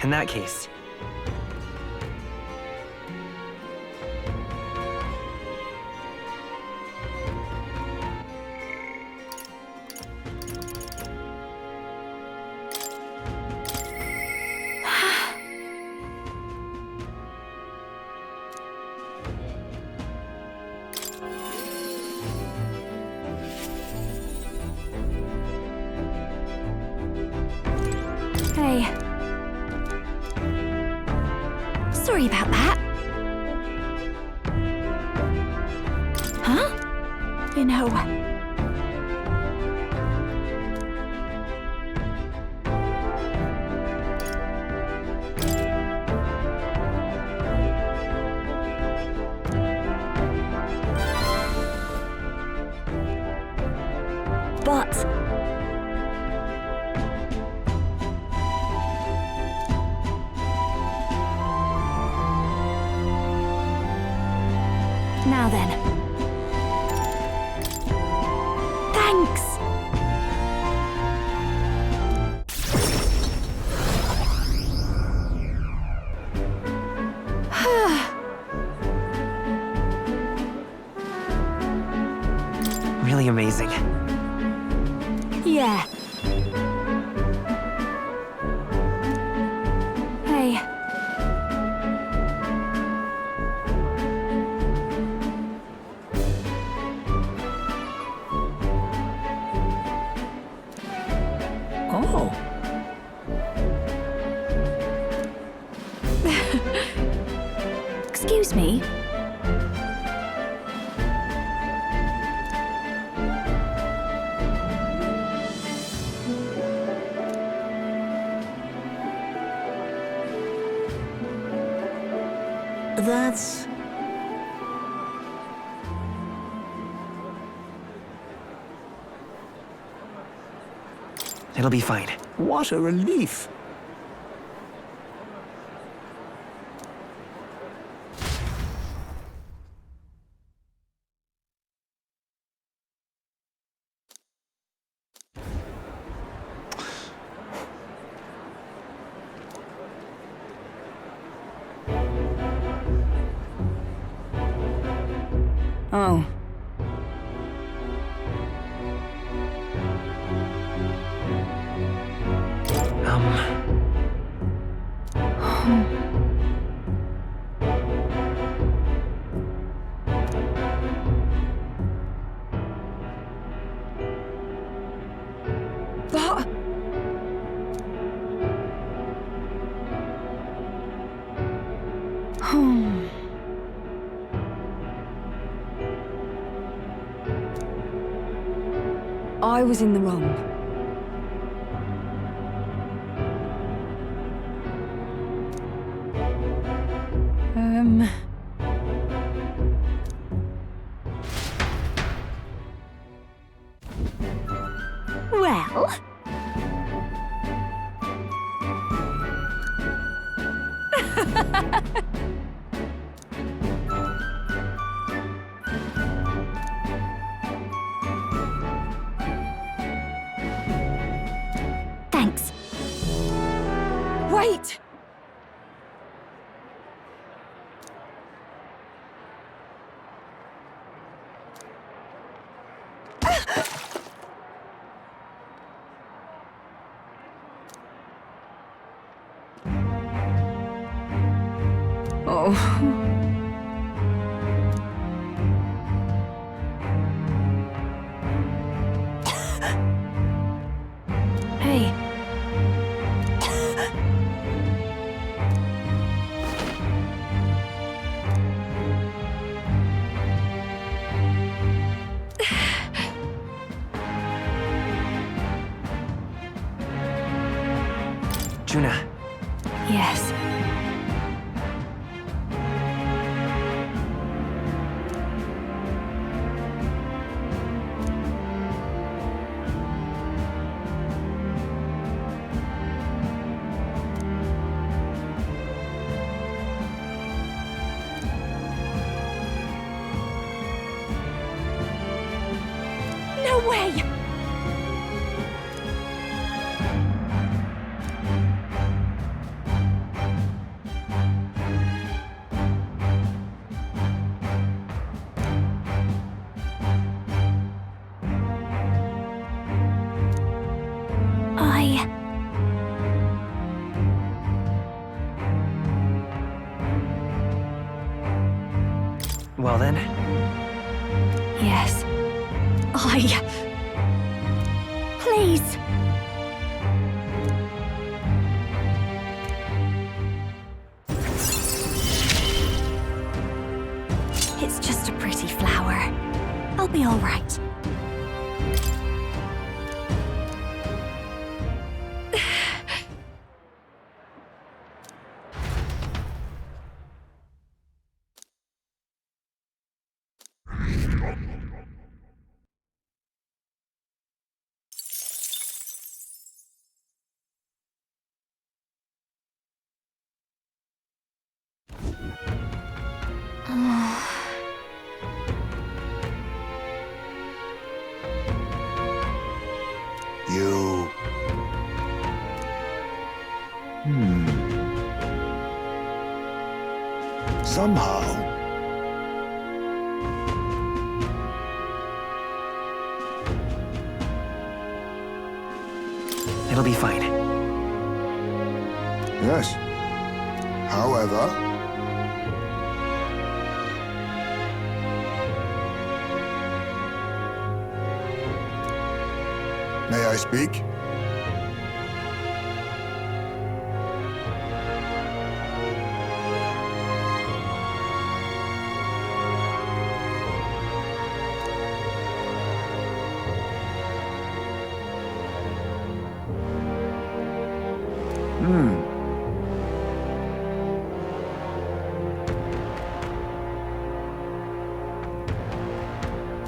In that case... Hey. Sorry about that. Huh? You know... But... Now then. Thanks! Really amazing. Yeah. Hey. Oh. Excuse me. That's... It'll be fine. What a relief. Oh. But... I was in the wrong. Well... Thanks. Wait! Oh. Hey. Juna. Yes. No way! Well then, Yes. Please. It's just a pretty flower. I'll be all right. You... Somehow... it'll be fine. Yes. However... May I speak?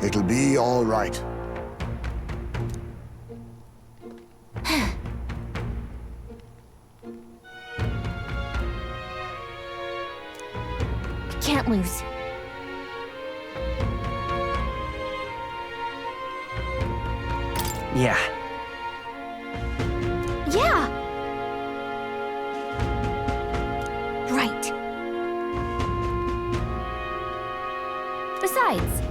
It'll be all right. Can't lose. Yeah. Yeah! Right. Besides...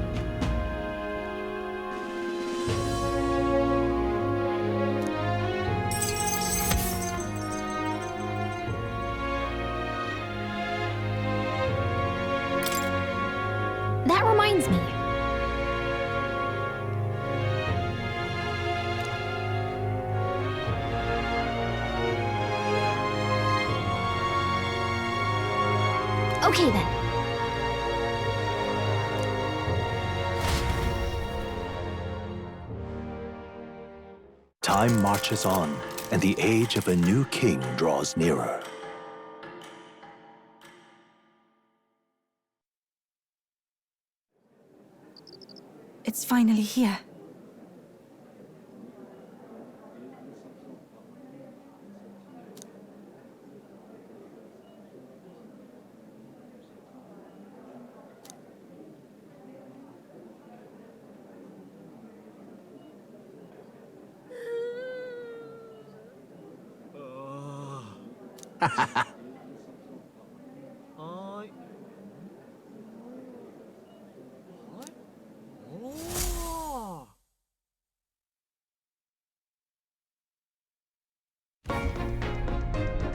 That reminds me. Okay then. Time marches on, and the age of a new king draws nearer. It's finally here.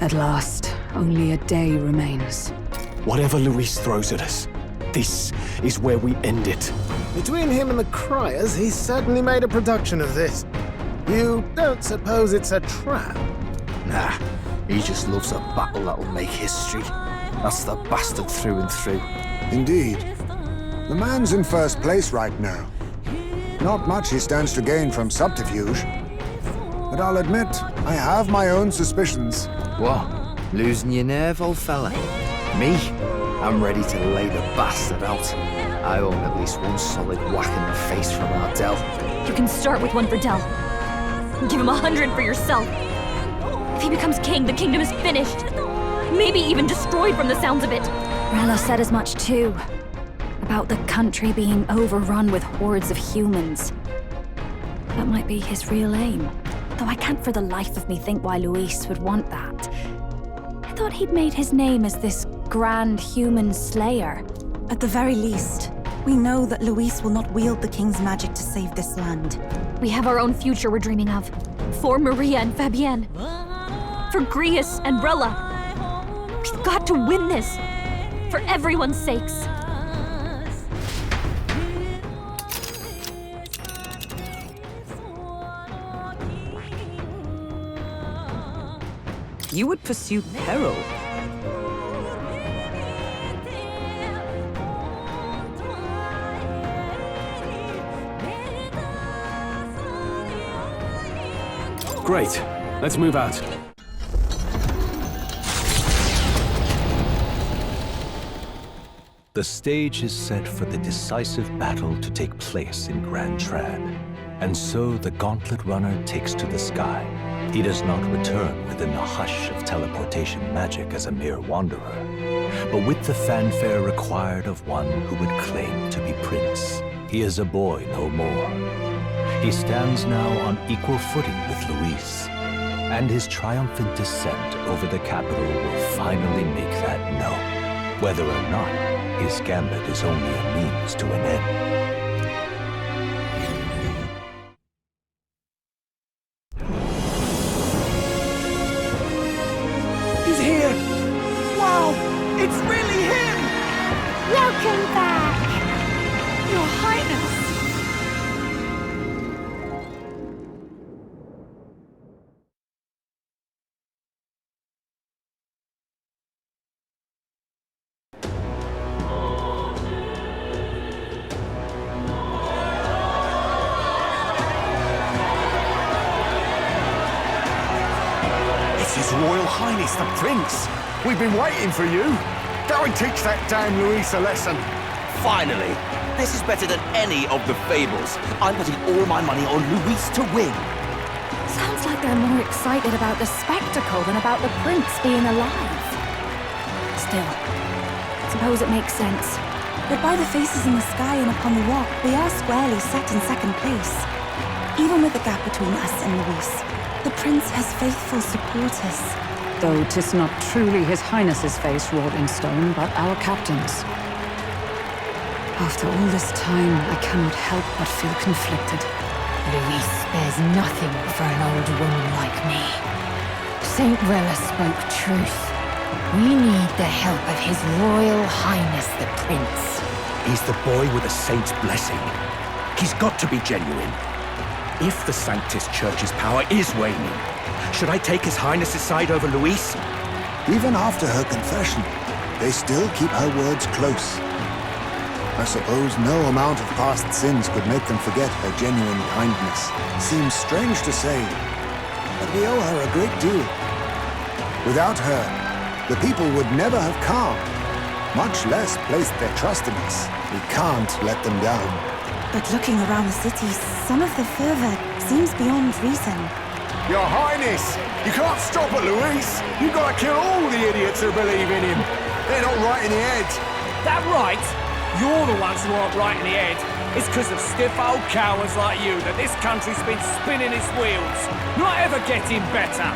At last, only a day remains. Whatever Luis throws at us, this is where we end it. Between him and the Criers, he's certainly made a production of this. You don't suppose it's a trap? Nah, he just loves a battle that'll make history. That's the bastard through and through. Indeed. The man's in first place right now. Not much he stands to gain from subterfuge. But I'll admit, I have my own suspicions. What? Losing your nerve, old fella? Me? I'm ready to lay the bastard out. I own at least one solid whack in the face from Ardell. You can start with one for Del. Give him 100 for yourself. If he becomes king, the kingdom is finished. Maybe even destroyed from the sounds of it. Rella said as much too. About the country being overrun with hordes of humans. That might be his real aim. Though I can't for the life of me think why Luis would want that. I thought he'd made his name as this grand human slayer. At the very least, we know that Luis will not wield the king's magic to save this land. We have our own future we're dreaming of. For Maria and Fabienne. For Grius and Rella. We've got to win this. For everyone's sakes. You would pursue peril. Great. Let's move out. The stage is set for the decisive battle to take place in Grand Trad. And so the Gauntlet Runner takes to the sky. He does not return within the hush of teleportation magic as a mere wanderer, but with the fanfare required of one who would claim to be Prince. He is a boy no more. He stands now on equal footing with Luis, and his triumphant descent over the capital will finally make that known, whether or not his gambit is only a means to an end. He's here! Wow! It's really him! Welcome back! Your Highness! His Royal Highness the Prince! We've been waiting for you! Go and teach that damn Luis a lesson! Finally! This is better than any of the fables. I'm putting all my money on Luis to win. Sounds like they're more excited about the spectacle than about the prince being alive. Still, suppose it makes sense. But by the faces in the sky and upon the rock, we are squarely set in second place. Even with the gap between us and Luis, the prince has faithful supporters. Though 'tis not truly His Highness's face wrought in stone, but our captain's. After all this time, I cannot help but feel conflicted. Luis spares nothing for an old woman like me. Saint Rella spoke truth. We need the help of His Royal Highness the Prince. He's the boy with a saint's blessing. He's got to be genuine. If the Sanctus Church's power is waning, should I take His Highness's side over Luis? Even after her confession, they still keep her words close. I suppose no amount of past sins could make them forget her genuine kindness. Seems strange to say, but we owe her a great deal. Without her, the people would never have come, much less placed their trust in us. We can't let them down. But looking around the city, some of the fervor seems beyond reason. Your Highness! You can't stop at Luis! You've got to kill all the idiots who believe in him! They're not right in the head! That right? You're the ones who aren't right in the head. It's because of stiff old cowards like you that this country's been spinning its wheels. Not ever getting better.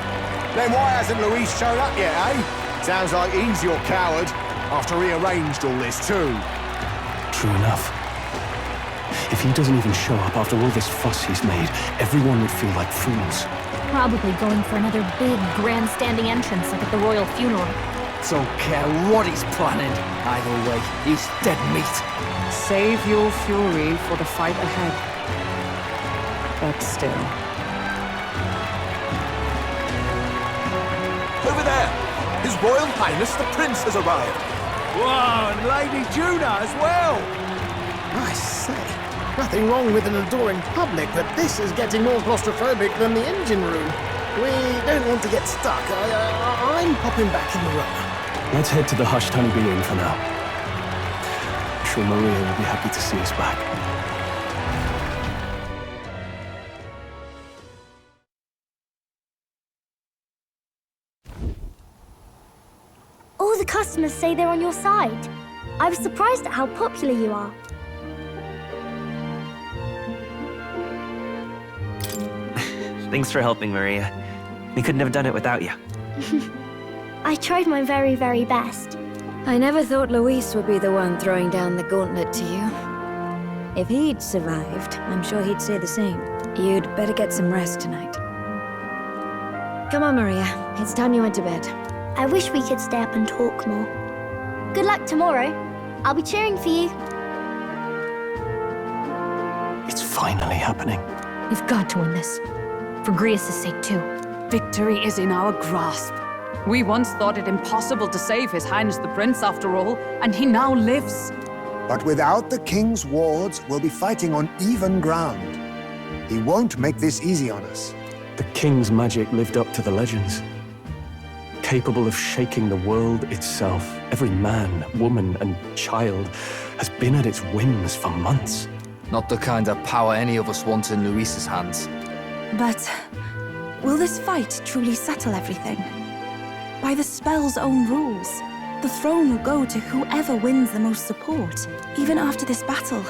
Then why hasn't Luis shown up yet, eh? Sounds like he's your coward, after he arranged all this too. True enough. If he doesn't even show up after all this fuss he's made, everyone would feel like fools. Probably going for another big, grandstanding entrance like at the royal funeral. Don't care what he's planning. Either way, he's dead meat. Save your fury for the fight ahead. But still. Over there! His Royal Highness the Prince has arrived! Whoa, and Lady Juna as well! I say, nothing wrong with an adoring public, but this is getting more claustrophobic than the engine room. We don't want to get stuck. I'm popping back in the room. Let's head to the Hushed Honeybee Inn for now. I'm sure Maria will be happy to see us back. All the customers say they're on your side. I was surprised at how popular you are. Thanks for helping, Maria. We couldn't have done it without you. I tried my very, very best. I never thought Luis would be the one throwing down the gauntlet to you. If he'd survived, I'm sure he'd say the same. You'd better get some rest tonight. Come on, Maria. It's time you went to bed. I wish we could stay up and talk more. Good luck tomorrow. I'll be cheering for you. It's finally happening. We've got to win this. For Grius' sake, too. Victory is in our grasp. We once thought it impossible to save His Highness the Prince, after all, and he now lives. But without the king's wards, we'll be fighting on even ground. He won't make this easy on us. The king's magic lived up to the legends. Capable of shaking the world itself. Every man, woman, and child has been at its whims for months. Not the kind of power any of us want in Luis's hands. But will this fight truly settle everything? By the spell's own rules, the throne will go to whoever wins the most support. Even after this battle,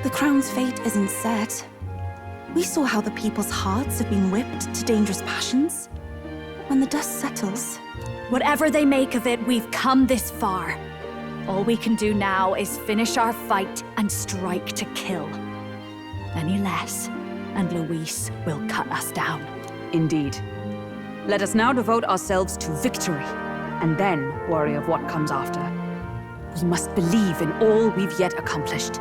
the crown's fate isn't set. We saw how the people's hearts have been whipped to dangerous passions. When the dust settles... Whatever they make of it, we've come this far. All we can do now is finish our fight and strike to kill. Any less, and Luis will cut us down. Indeed. Let us now devote ourselves to victory, and then worry of what comes after. We must believe in all we've yet accomplished.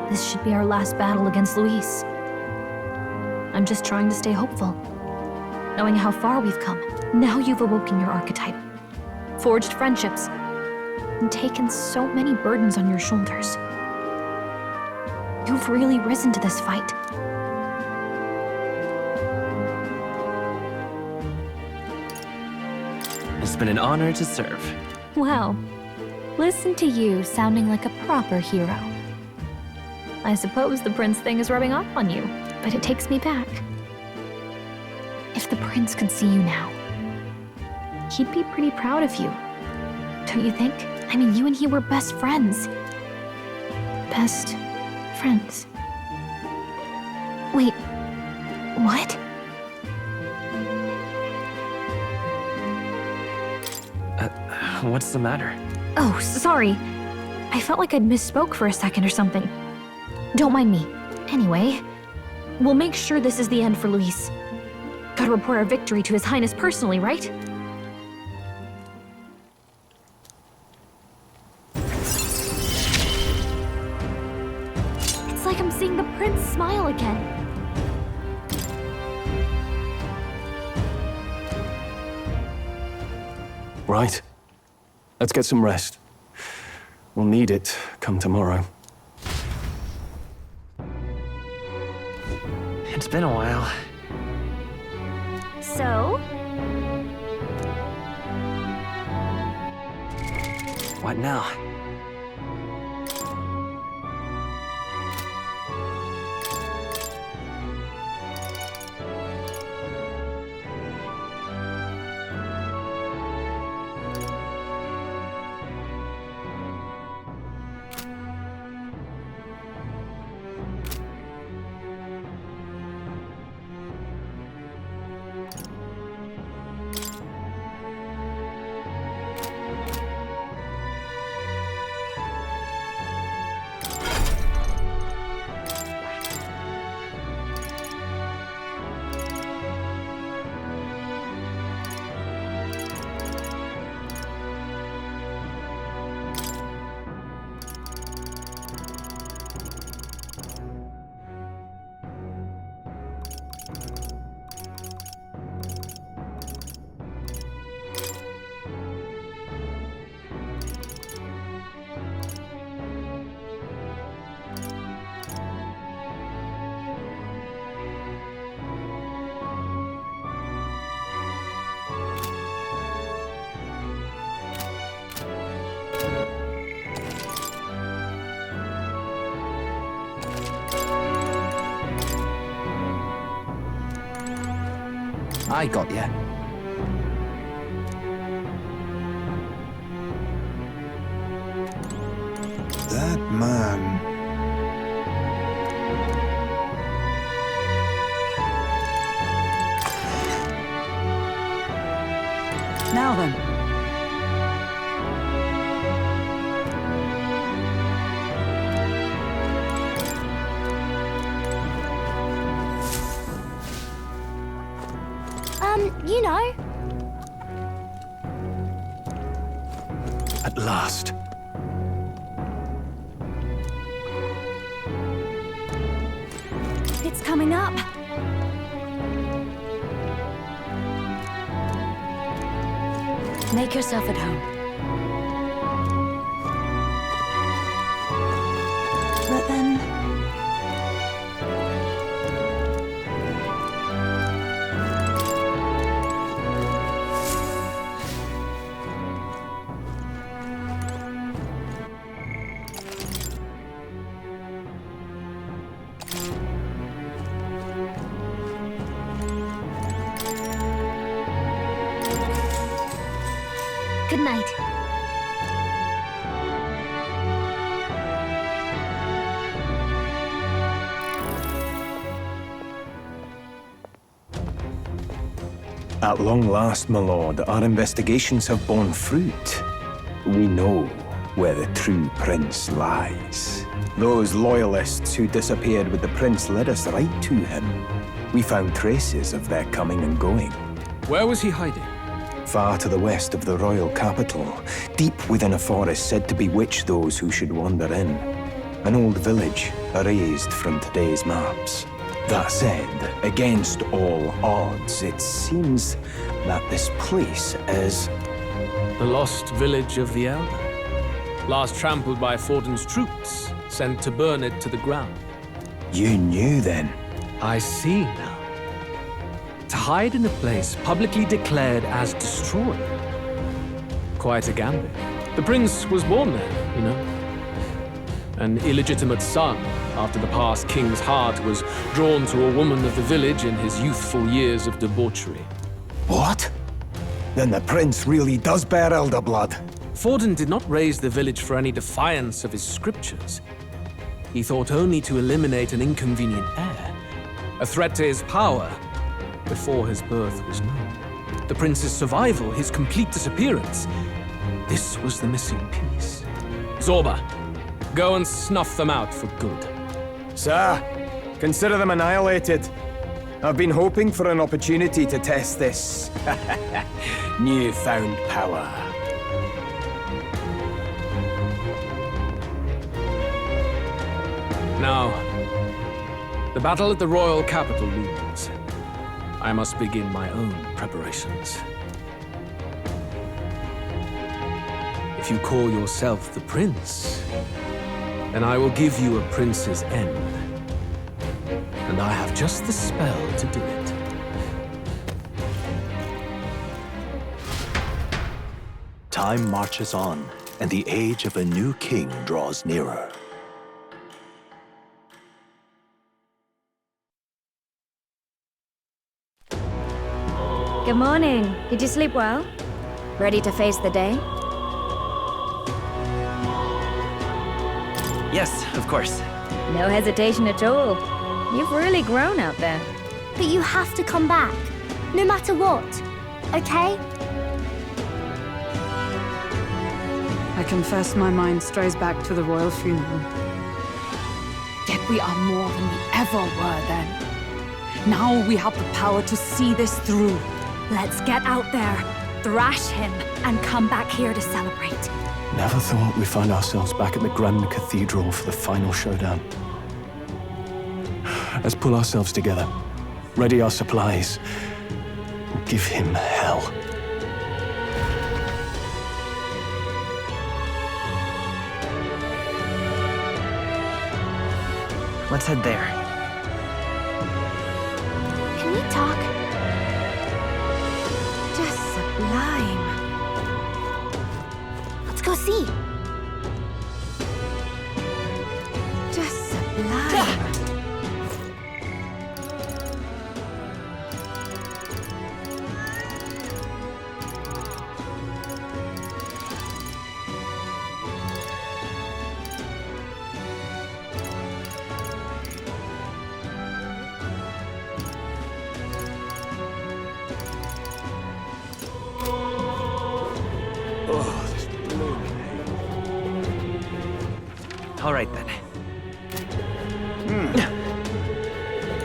This should be our last battle against Luis. I'm just trying to stay hopeful, knowing how far we've come. Now you've awoken your archetype, forged friendships, and taken so many burdens on your shoulders. You've really risen to this fight. It's been an honor to serve. Wow. Listen to you sounding like a proper hero. I suppose the prince thing is rubbing off on you, but it takes me back. If the prince could see you now, he'd be pretty proud of you. Don't you think? I mean, you and he were best friends. Best friends. Wait, what? What's the matter? Oh, sorry. I felt like I'd misspoke for a second or something. Don't mind me. Anyway, we'll make sure this is the end for Luis. Gotta report our victory to His Highness personally, right? It's like I'm seeing the prince smile again. Right. Let's get some rest. We'll need it come tomorrow. It's been a while. So? What now? I got you. That man... Now then. You know. At last. It's coming up. Make yourself at home. But then... Good night. At long last, my lord, our investigations have borne fruit. We know where the true prince lies. Those loyalists who disappeared with the prince led us right to him. We found traces of their coming and going. Where was he hiding? Far to the west of the royal capital, deep within a forest said to bewitch those who should wander in. An old village, erased from today's maps. That said, against all odds, it seems that this place is... The lost village of the Elder. Last trampled by Fortin's troops, sent to burn it to the ground. You knew then? I see now. To hide in a place publicly declared as destroyed. Quite a gambit. The prince was born there, you know. An illegitimate son, after the past king's heart was drawn to a woman of the village in his youthful years of debauchery. What? Then the prince really does bear elder blood. Fortin did not raise the village for any defiance of his scriptures. He thought only to eliminate an inconvenient heir, a threat to his power, before his birth was known. The prince's survival, his complete disappearance, this was the missing piece. Zorba, go and snuff them out for good. Sir, consider them annihilated. I've been hoping for an opportunity to test this newfound power. Now, the battle at the royal capital looms. I must begin my own preparations. If you call yourself the prince, then I will give you a prince's end. And I have just the spell to do it. Time marches on, and the age of a new king draws nearer. Good morning. Did you sleep well? Ready to face the day? Yes, of course. No hesitation at all. You've really grown out there. But you have to come back, no matter what, okay? I confess my mind strays back to the royal funeral. Yet we are more than we ever were then. Now we have the power to see this through. Let's get out there, thrash him, and come back here to celebrate. Never thought we'd find ourselves back at the Grand Cathedral for the final showdown. Let's pull ourselves together, ready our supplies, and give him hell. Let's head there. Can we talk? Just sublime. Let's go see. Just sublime. All right, then.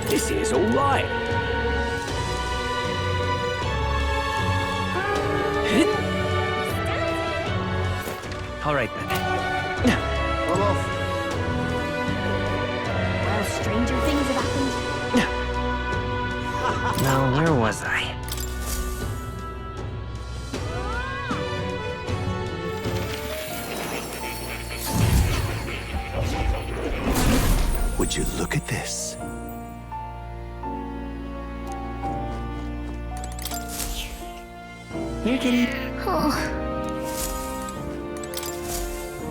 This is all right. All right, then. Well off. Well, stranger things have happened. Now, where was I? Would you look at this? Here, kitty. Oh.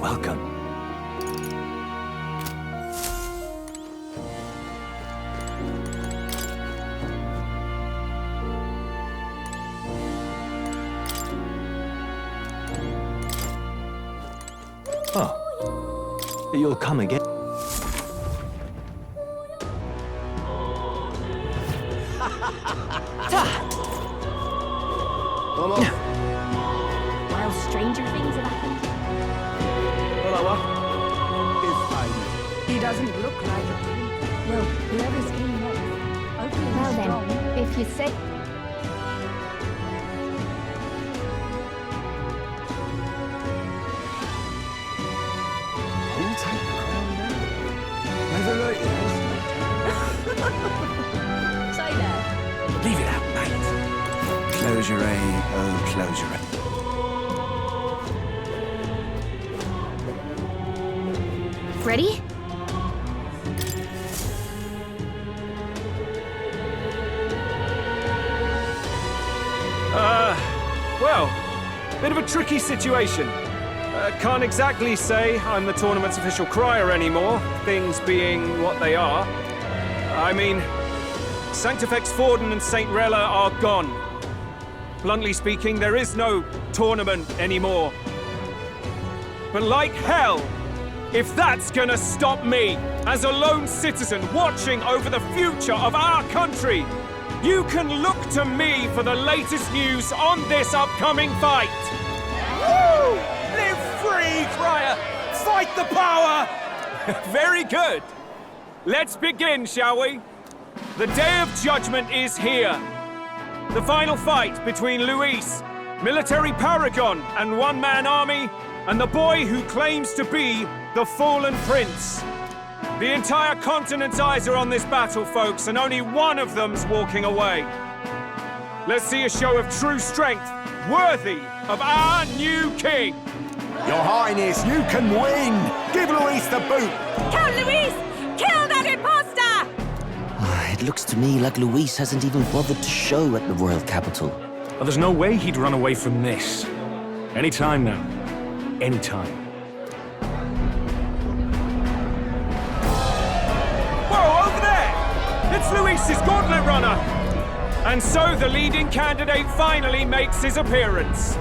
Welcome. Oh. You'll come again. While stranger things have happened. He doesn't look like a prince. Well, whoever's king next. Well then, if you say... Who'll take the crown now? Never like Leave it out, mate. Close your eye, oh, close your eye. Ready? Well, bit of a tricky situation. Can't exactly say I'm the tournament's official crier anymore, things being what they are. I mean, Sanctifex Forden and St. Rella are gone. Bluntly speaking, there is no tournament anymore. But like hell, if that's gonna stop me, as a lone citizen watching over the future of our country, you can look to me for the latest news on this upcoming fight. Woo! Live free, Crier! Fight the power! Very good. Let's begin, shall we? The Day of Judgment is here. The final fight between Luis, military paragon and one-man army, and the boy who claims to be the fallen prince. The entire continent's eyes are on this battle, folks, and only one of them's walking away. Let's see a show of true strength, worthy of our new king. Your Highness, you can win! Give Luis the boot! Count Luis! Kill that imposter! It looks to me like Luis hasn't even bothered to show at the royal capital. Well, there's no way he'd run away from this. Anytime now. Anytime. Whoa, over there! It's Luis's gauntlet runner! And so the leading candidate finally makes his appearance.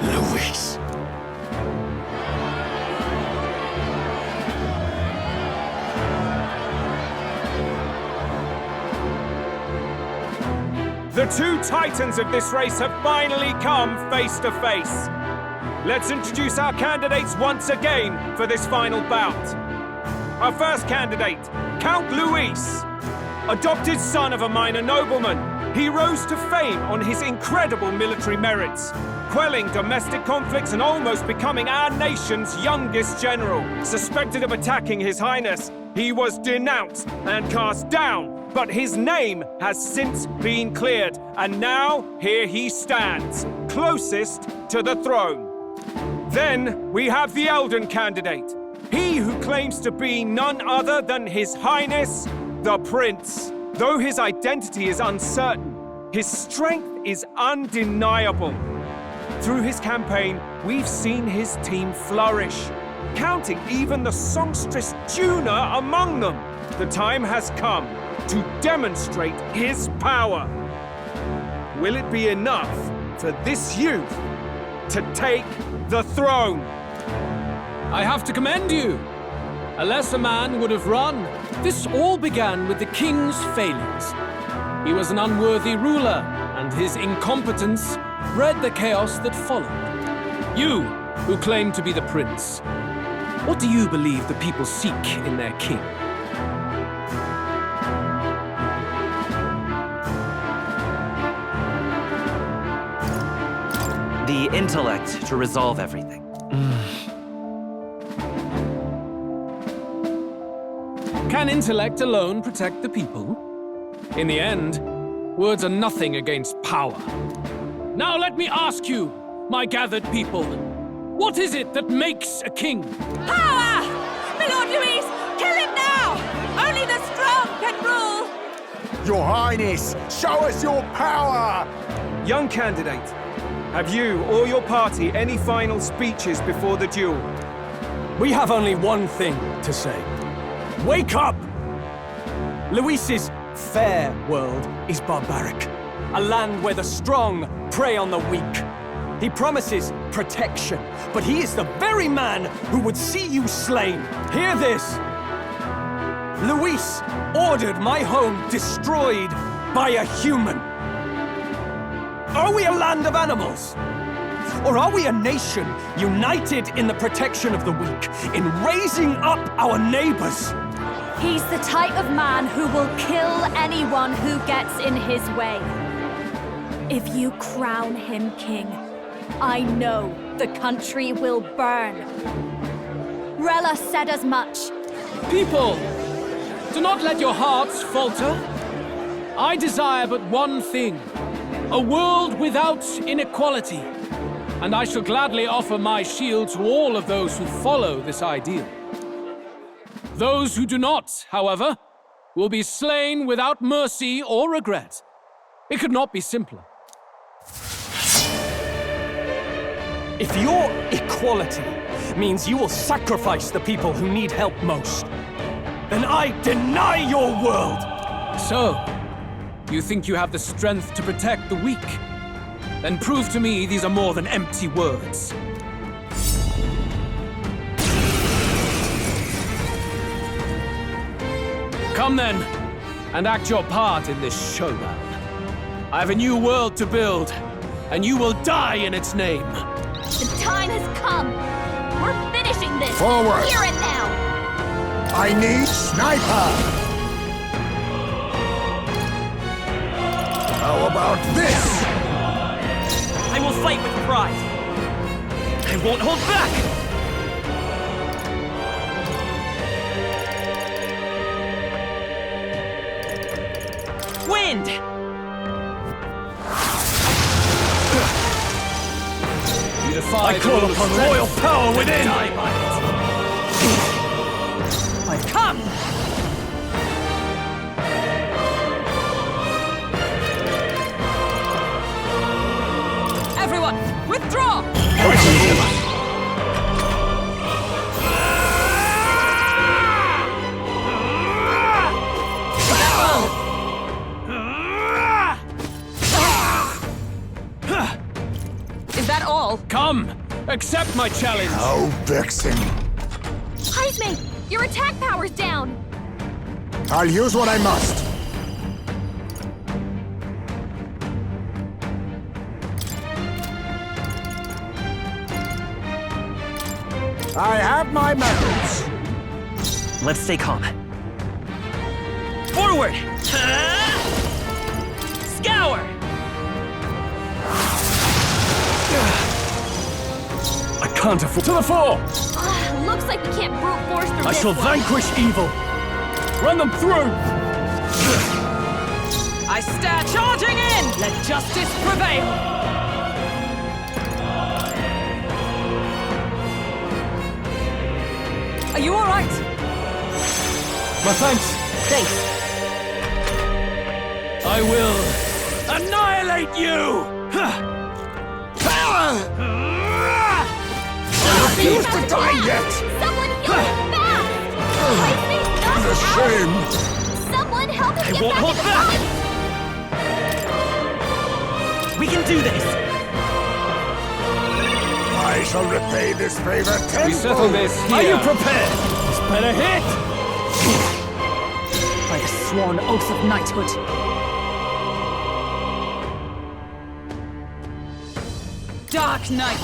Luis. The two titans of this race have finally come face to face. Let's introduce our candidates once again for this final bout. Our first candidate, Count Luis. Adopted son of a minor nobleman, he rose to fame on his incredible military merits, quelling domestic conflicts and almost becoming our nation's youngest general. Suspected of attacking His Highness, he was denounced and cast down, but his name has since been cleared, and now here he stands, closest to the throne. Then we have the Elden candidate, he who claims to be none other than His Highness, the Prince. Though his identity is uncertain, his strength is undeniable. Through his campaign, we've seen his team flourish, counting even the songstress Juna among them. The time has come to demonstrate his power. Will it be enough for this youth to take the throne? I have to commend you. A lesser man would have run. This all began with the king's failures. He was an unworthy ruler, and his incompetence bred the chaos that followed. You, who claim to be the prince, what do you believe the people seek in their king? The intellect to resolve everything. Can intellect alone protect the people? In the end, words are nothing against power. Now let me ask you, my gathered people, what is it that makes a king? Power! My Lord Louis, kill him now! Only the strong can rule! Your Highness, show us your power! Young candidate, have you or your party any final speeches before the duel? We have only one thing to say. Wake up! Luis's fair world is barbaric. A land where the strong prey on the weak. He promises protection, but he is the very man who would see you slain. Hear this! Luis ordered my home destroyed by a human. Are we a land of animals? Or are we a nation united in the protection of the weak, in raising up our neighbors? He's the type of man who will kill anyone who gets in his way. If you crown him king, I know the country will burn. Rella said as much. People, do not let your hearts falter. I desire but one thing, a world without inequality. And I shall gladly offer my shield to all of those who follow this ideal. Those who do not, however, will be slain without mercy or regret. It could not be simpler. If your equality means you will sacrifice the people who need help most, then I deny your world! So, you think you have the strength to protect the weak? Then prove to me these are more than empty words. Come then, and act your part in this showdown. I have a new world to build, and you will die in its name. The time has come. We're finishing this. Forward. Here and now. I need sniper! How about this? I will fight with pride. I won't hold back! Wind! You defy I call upon royal power within! Die by it. I've come! Everyone, withdraw! Is that all? Come! Accept my challenge! How vexing. Heisme, your attack power's down. I'll use what I must. I have my methods. Let's stay calm. Forward! Scour! I can't afford to the fore! Looks like we can't brute force through I this shall one. vanquish evil! Run them through! I stand charging in! Let justice prevail! Are you all right? My thanks! Thanks. I will annihilate you! Power! I refuse to die yet! Someone heal him fast! Heisme's not What a out. shame! Someone help him I get won't back hold in the back. fight! We can do this! I shall repay this favor tenfold. We settle this here. Are you prepared? This better hit! By the sworn oath of knighthood. Dark Knight!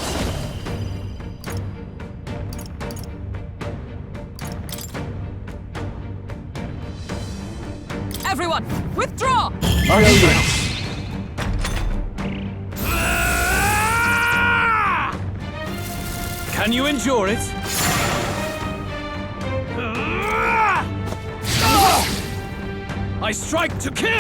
Everyone, withdraw! I owe you. Can you endure it? I strike to kill!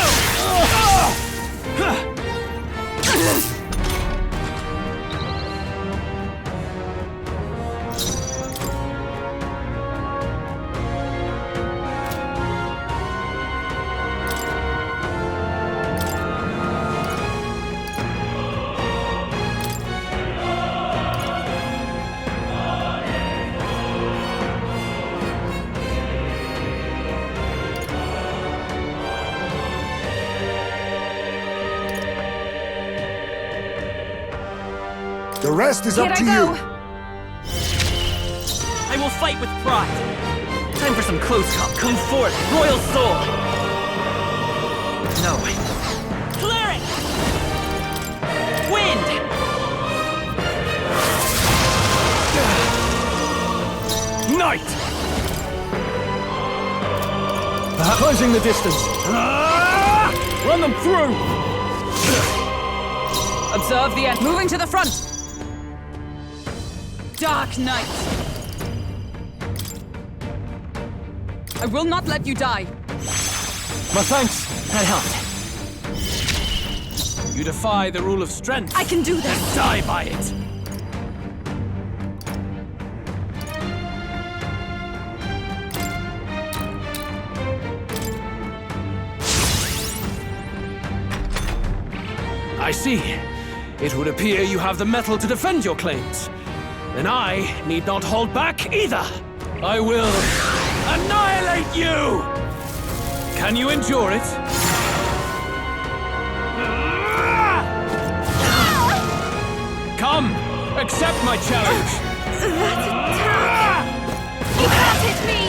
The rest is up to you. I will fight with pride. Time for some close call. Come forth, royal soul. No. Cleric! Wind! Night! Closing the distance. Run them through! Observe the end. Moving to the front! Dark Knight! I will not let you die. My thanks. That helped. You defy the rule of strength. I can do this! Then die by it! I see. It would appear you have the metal to defend your claims. Then I need not hold back either. I will annihilate you! Can you endure it? Come, accept my challenge. That attack! You can't hit me!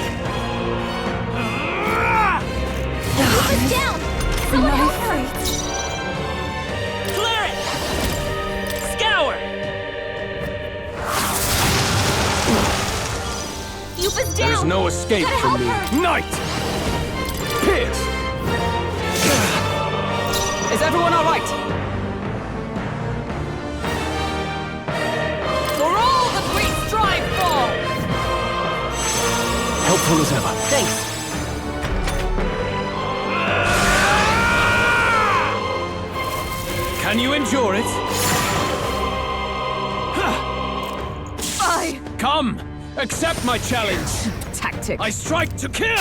Keep us down! Someone help her! Cleric! Scour! Keep us down! There is no escape Gotta from help me. her. Knight! Pierce! Is everyone all right? For all that we strive for! Helpful as ever. Thanks. Can you endure it? Come! Accept my challenge! Tactic. I strike to kill!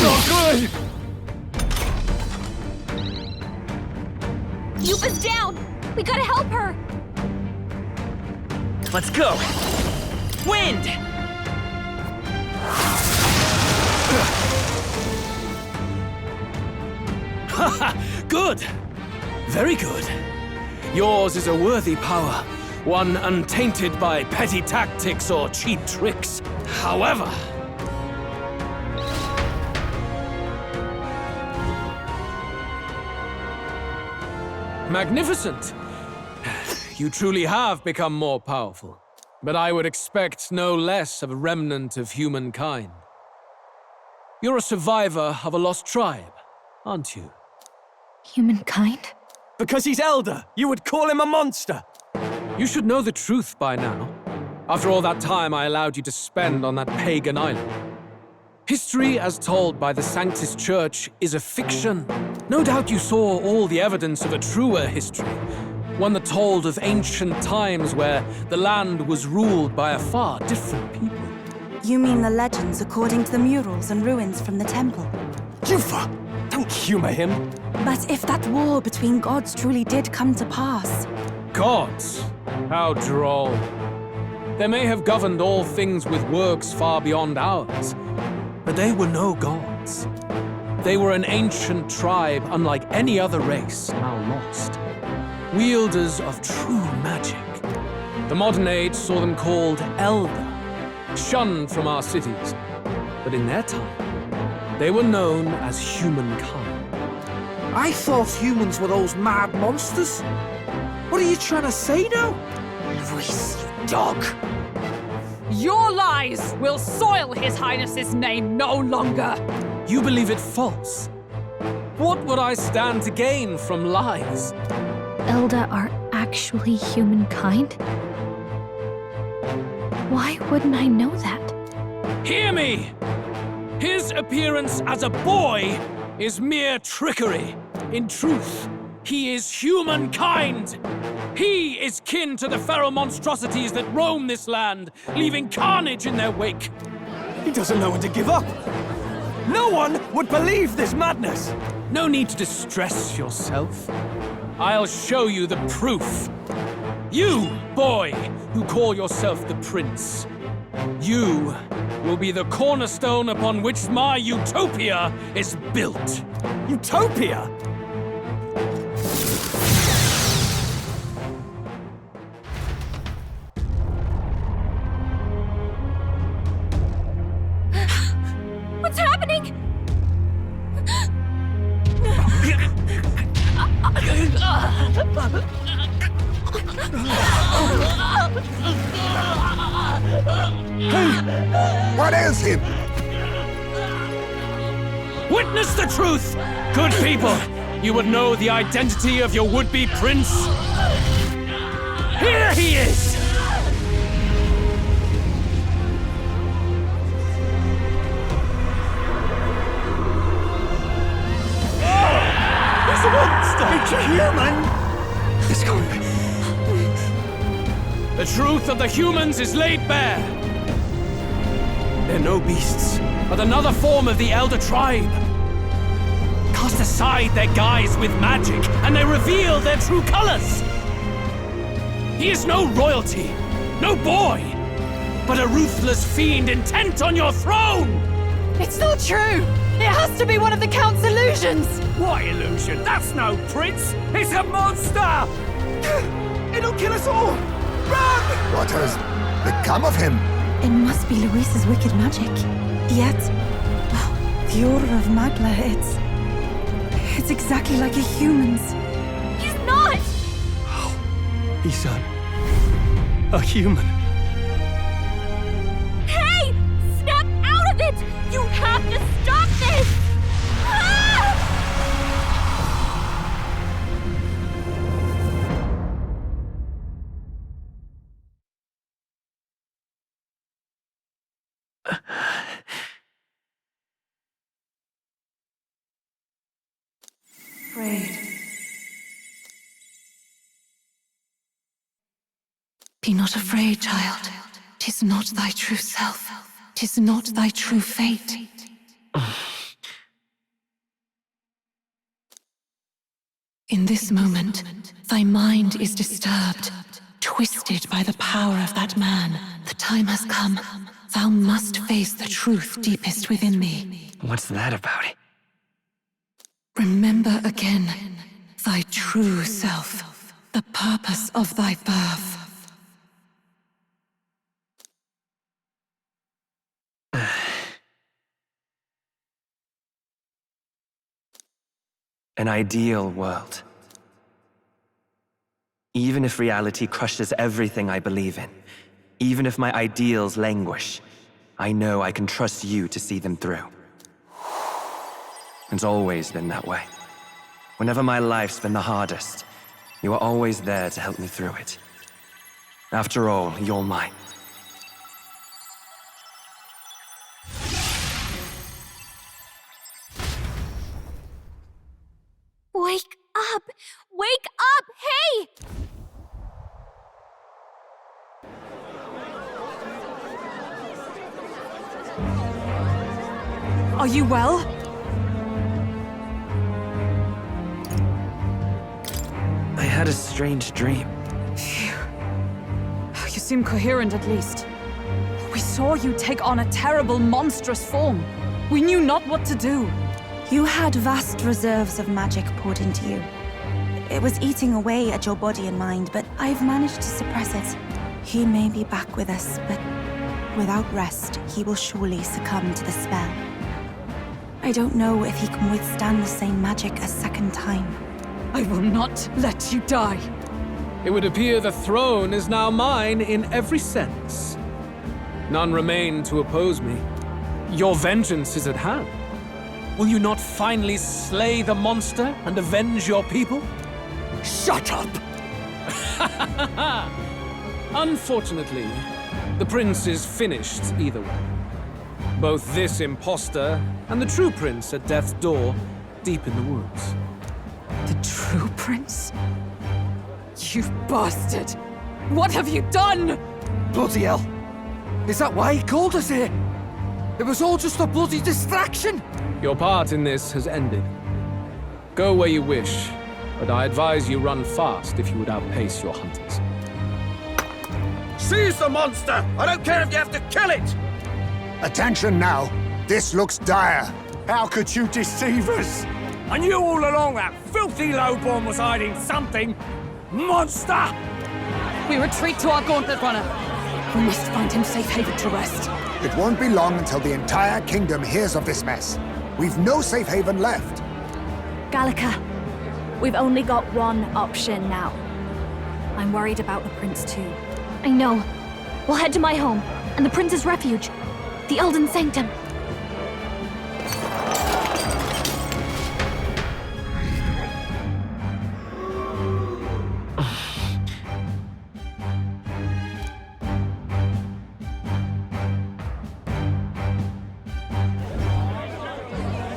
Not good! Keep us down! We gotta help her! Let's go. Wind! Good! Very good. Yours is a worthy power, one untainted by petty tactics or cheap tricks. However, magnificent! You truly have become more powerful. But I would expect no less of a remnant of humankind. You're a survivor of a lost tribe, aren't you? Humankind? Because he's elder, you would call him a monster. You should know the truth by now. After all that time I allowed you to spend on that pagan island. History, as told by the Sanctus Church, is a fiction. No doubt you saw all the evidence of a truer history. One that told of ancient times where the land was ruled by a far different people. You mean the legends according to the murals and ruins from the temple? Yufa! Don't humor him. But if that war between gods truly did come to pass... Gods? How droll. They may have governed all things with works far beyond ours, but they were no gods. They were an ancient tribe unlike any other race, now lost. Wielders of true magic. The modern age saw them called Elder, shunned from our cities. But in their time, they were known as humankind. I thought humans were those mad monsters. What are you trying to say now? Luis, you dog! Your lies will soil His Highness's name no longer! You believe it false? What would I stand to gain from lies? Elda are actually humankind? Why wouldn't I know that? Hear me! His appearance as a boy is mere trickery. In truth, he is humankind! He is kin to the feral monstrosities that roam this land, leaving carnage in their wake. He doesn't know when to give up. No one would believe this madness. No need to distress yourself. I'll show you the proof. You, boy, who call yourself the prince. You will be the cornerstone upon which my utopia is built. Utopia? What's happening? What ails him? Witness the truth! Good people, you would know the identity of your would-be prince. Here he is! It's a monster! It's a human! It's gone. The truth of the humans is laid bare. They're no beasts, but another form of the Elder Tribe. Cast aside their guise with magic, and they reveal their true colors. He is no royalty, no boy, but a ruthless fiend intent on your throne! It's not true! It has to be one of the Count's illusions! What illusion? That's no prince! It's a monster! It'll kill us all! Run! What has become of him? It must be Luis's wicked magic. Yet, the aura of Magla, it's exactly like a human's. He's not! He's a human. Hey! Snap out of it! You have to stop this! Ah! Afraid. Be not afraid, child. 'Tis not thy true self. 'Tis not thy true fate. In this moment, thy mind is disturbed, twisted by the power of that man. The time has come. Thou must face the truth deepest within thee. What's that about? Remember again thy true self, the purpose of thy birth. An ideal world. Even if reality crushes everything I believe in, even if my ideals languish, I know I can trust you to see them through. It's always been that way. Whenever my life's been the hardest, you are always there to help me through it. After all, you're mine. Wake up! Wake up! Hey! Are you well? I had a strange dream. Phew. You seem coherent at least. We saw you take on a terrible, monstrous form. We knew not what to do. You had vast reserves of magic poured into you. It was eating away at your body and mind, but I've managed to suppress it. He may be back with us, but without rest, he will surely succumb to the spell. I don't know if he can withstand the same magic a second time. I will not let you die. It would appear the throne is now mine in every sense. None remain to oppose me. Your vengeance is at hand. Will you not finally slay the monster and avenge your people? Shut up! Unfortunately, the prince is finished either way. Both this imposter and the true prince at death's door, deep in the woods. The true prince? You bastard! What have you done? Bloody hell! Is that why he called us here? It was all just a bloody distraction! Your part in this has ended. Go where you wish, but I advise you run fast if you would outpace your hunters. Seize the monster! I don't care if you have to kill it! Attention now. This looks dire. How could you deceive us? I knew all along that filthy lowborn was hiding something! Monster! We retreat to our gauntlet runner. We must find him safe haven to rest. It won't be long until the entire kingdom hears of this mess. We've no safe haven left. Gallica, we've only got one option now. I'm worried about the prince too. I know. We'll head to my home, and the prince's refuge, the Elden Sanctum.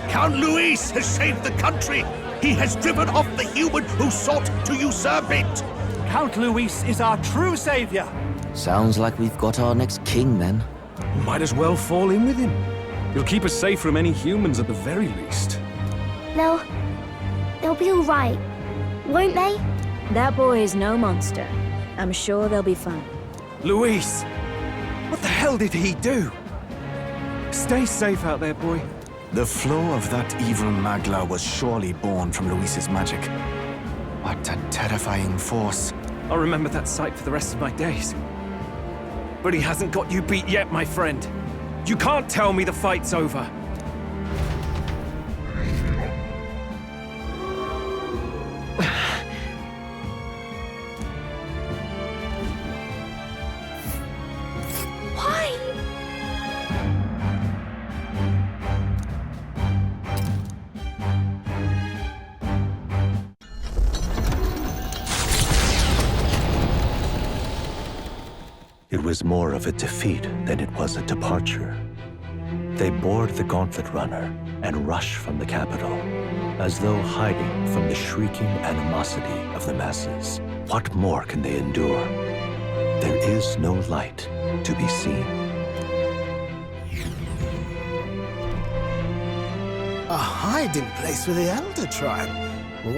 Count Luis has saved the country! He has driven off the human who sought to usurp it! Count Luis is our true savior. Sounds like we've got our next king, then. Might as well fall in with him. He'll keep us safe from any humans at the very least. They'll be all right, won't they? That boy is no monster. I'm sure they'll be fine. Luis! What the hell did he do? Stay safe out there, boy. The flow of that evil Magla was surely born from Luis's magic. What a terrifying force. I'll remember that sight for the rest of my days. But he hasn't got you beat yet, my friend. You can't tell me the fight's over. It was more of a defeat than it was a departure. They board the gauntlet runner and rush from the capital, as though hiding from the shrieking animosity of the masses. What more can they endure? There is no light to be seen. A hiding place for the Elder Tribe.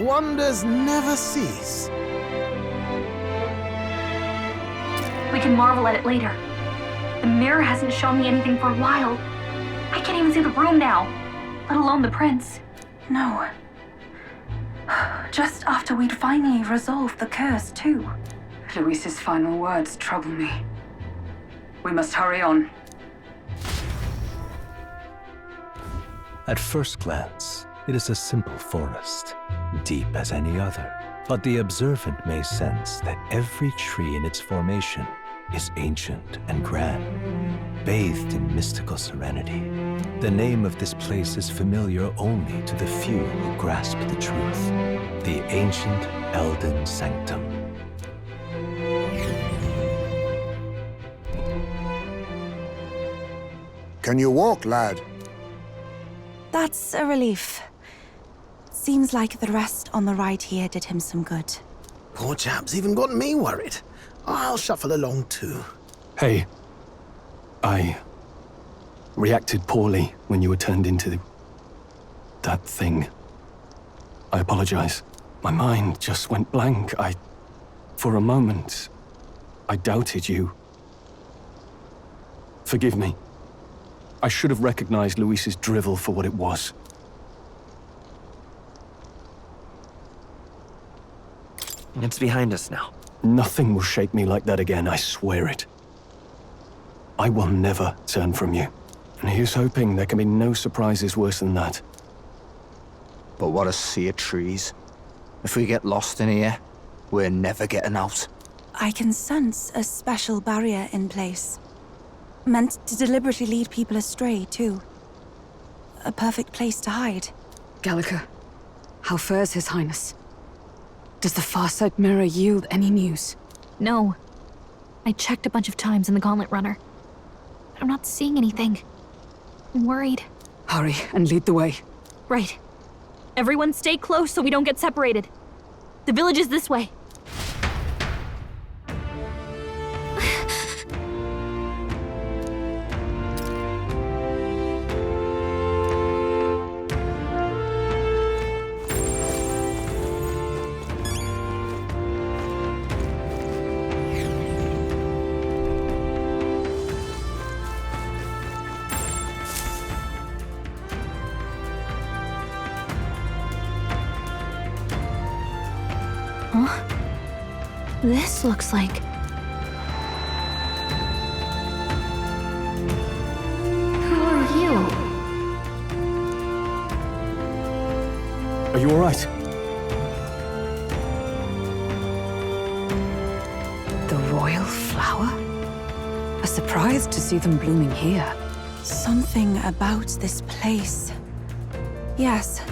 Wonders never cease. We can marvel at it later. The mirror hasn't shown me anything for a while. I can't even see the room now, let alone the prince. No. Just after we'd finally resolved the curse, too. Luis's final words trouble me. We must hurry on. At first glance, it is a simple forest, deep as any other. But the observant may sense that every tree in its formation is ancient and grand, bathed in mystical serenity. The name of this place is familiar only to the few who grasp the truth. The ancient Elden Sanctum. Can you walk, lad? That's a relief. Seems like the rest on the ride here did him some good. Poor chap's even got me worried. I'll shuffle along too. Hey, I reacted poorly when you were turned into that thing. I apologize. My mind just went blank. For a moment, I doubted you. Forgive me. I should have recognized Luis's drivel for what it was. It's behind us now. Nothing will shake me like that again, I swear it. I will never turn from you. And here's hoping there can be no surprises worse than that. But what a sea of trees. If we get lost in here, we're never getting out. I can sense a special barrier in place. Meant to deliberately lead people astray, too. A perfect place to hide. Gallica, how fares His Highness? Does the Farsight mirror yield any news? No. I checked a bunch of times in the Gauntlet Runner. But I'm not seeing anything. I'm worried. Hurry and lead the way. Right. Everyone stay close so we don't get separated. The village is this way. Huh? This looks like... Who are you? Are you alright? The royal flower? A surprise to see them blooming here. Something about this place. Yes.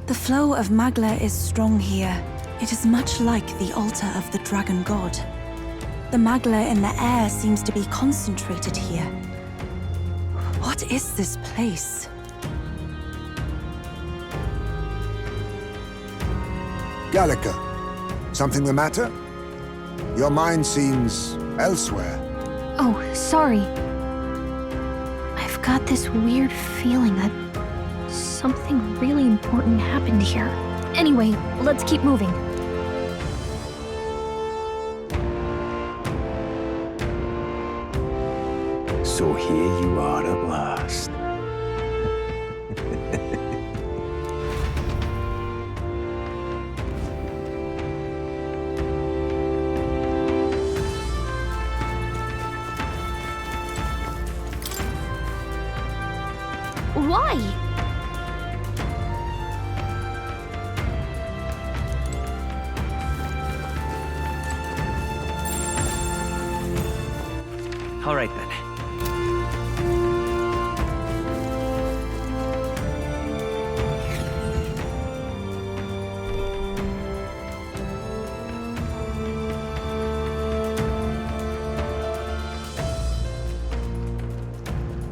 The flow of Magla is strong here. It is much like the altar of the dragon god. The Magla in the air seems to be concentrated here. What is this place? Gallica, something the matter? Your mind seems elsewhere. Oh, sorry. I've got this weird feeling that something really important happened here. Anyway, let's keep moving. So here you are at last. Why? All right then.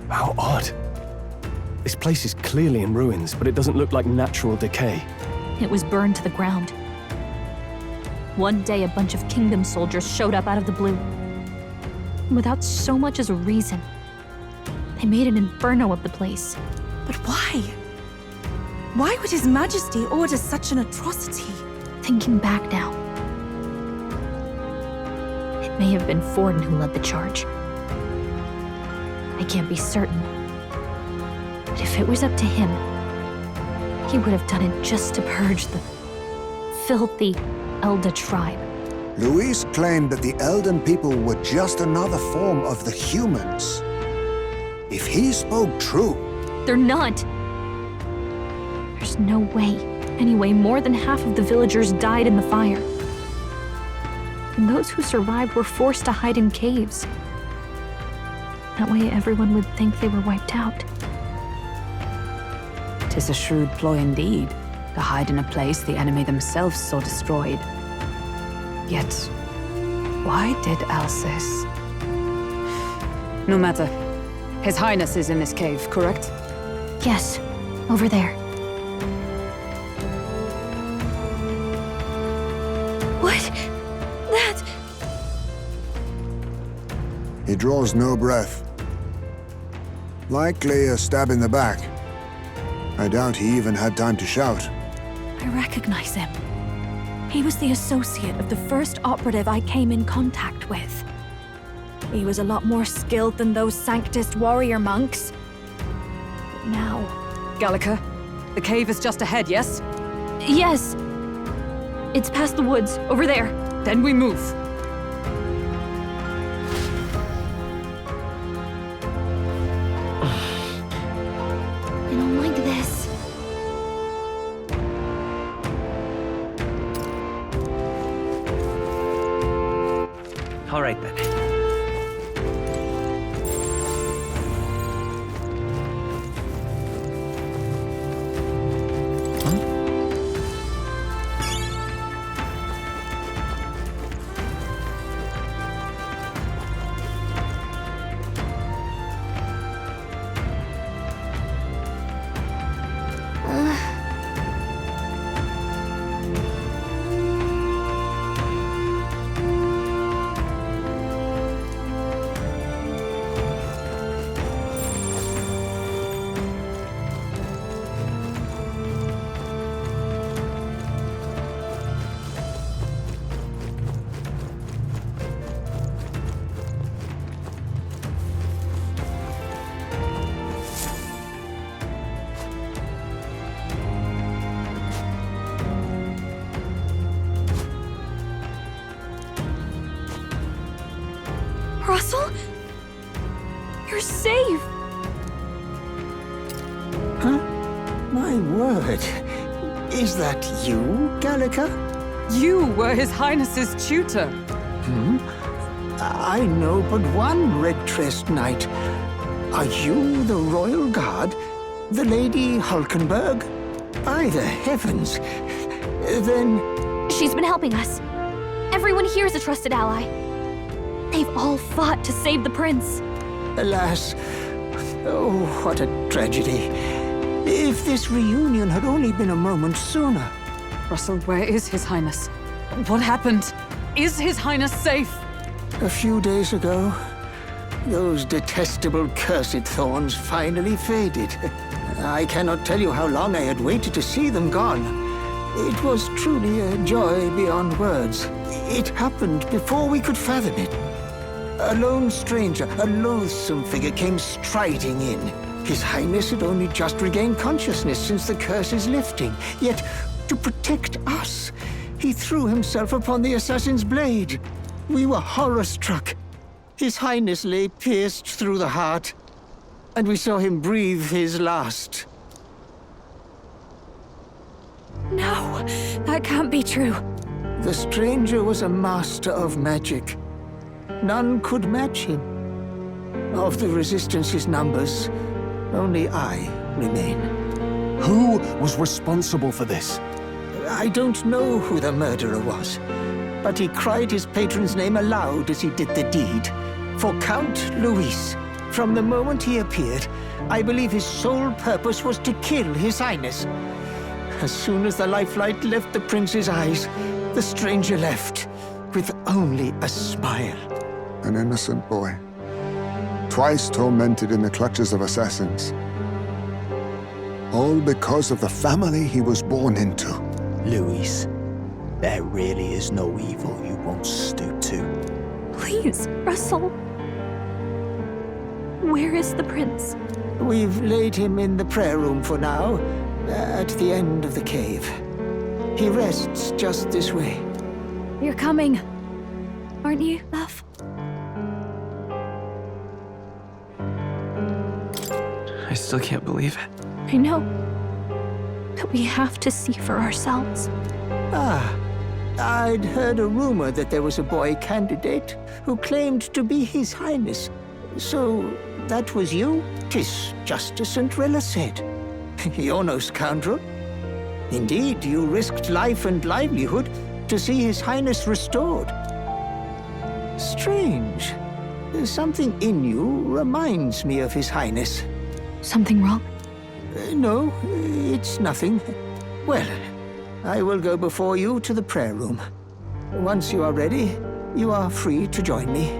How odd. This place is clearly in ruins, but it doesn't look like natural decay. It was burned to the ground. One day, a bunch of Kingdom soldiers showed up out of the blue. Without so much as a reason. They made an inferno of the place. But why? Why would His Majesty order such an atrocity? Thinking back now, it may have been Forden who led the charge. I can't be certain. But if it was up to him, he would have done it just to purge the filthy Elda tribe. Luis claimed that the Elden people were just another form of the humans. If he spoke true... They're not. There's no way. Anyway, more than half of the villagers died in the fire. And those who survived were forced to hide in caves. That way everyone would think they were wiped out. 'Tis a shrewd ploy indeed, to hide in a place the enemy themselves saw destroyed. Yet, why did Alcis? No matter. His Highness is in this cave, correct? Yes, over there. What? That... He draws no breath. Likely a stab in the back. I doubt he even had time to shout. I recognize him. He was the associate of the first operative I came in contact with. He was a lot more skilled than those Sanctist warrior monks. But now... Gallica, the cave is just ahead, yes? Yes. It's past the woods, over there. Then we move. I don't like this. All right then. My word. Is that you, Gallica? You were His Highness's tutor. I know but one red-tressed knight. Are you the royal guard? The Lady Hulkenberg? By the heavens. Then... She's been helping us. Everyone here is a trusted ally. They've all fought to save the prince. Alas. Oh, what a tragedy. If this reunion had only been a moment sooner. Russell, where is His Highness? What happened? Is His Highness safe? A few days ago, those detestable cursed thorns finally faded. I cannot tell you how long I had waited to see them gone. It was truly a joy beyond words. It happened before we could fathom it. A lone stranger, a loathsome figure, came striding in. His Highness had only just regained consciousness since the curse's lifting. Yet, to protect us, he threw himself upon the assassin's blade. We were horror-struck. His Highness lay pierced through the heart, and we saw him breathe his last. No, that can't be true. The stranger was a master of magic. None could match him. Of the Resistance's numbers, only I remain. Who was responsible for this? I don't know who the murderer was, but he cried his patron's name aloud as he did the deed. For Count Luis, from the moment he appeared, I believe his sole purpose was to kill His Highness. As soon as the lifelight left the prince's eyes, the stranger left, with only a smile. An innocent boy. Twice tormented in the clutches of assassins. All because of the family he was born into. Luis, there really is no evil you won't stoop to. Please, Russell. Where is the prince? We've laid him in the prayer room for now, at the end of the cave. He rests just this way. You're coming, aren't you, love? I still can't believe it. I know. But we have to see for ourselves. Ah, I'd heard a rumor that there was a boy candidate who claimed to be His Highness. So, that was you? 'Tis just as St. Rilla said. You're no scoundrel. Indeed, you risked life and livelihood to see His Highness restored. Strange. Something in you reminds me of His Highness. Something wrong? No, it's nothing. Well, I will go before you to the prayer room. Once you are ready, you are free to join me.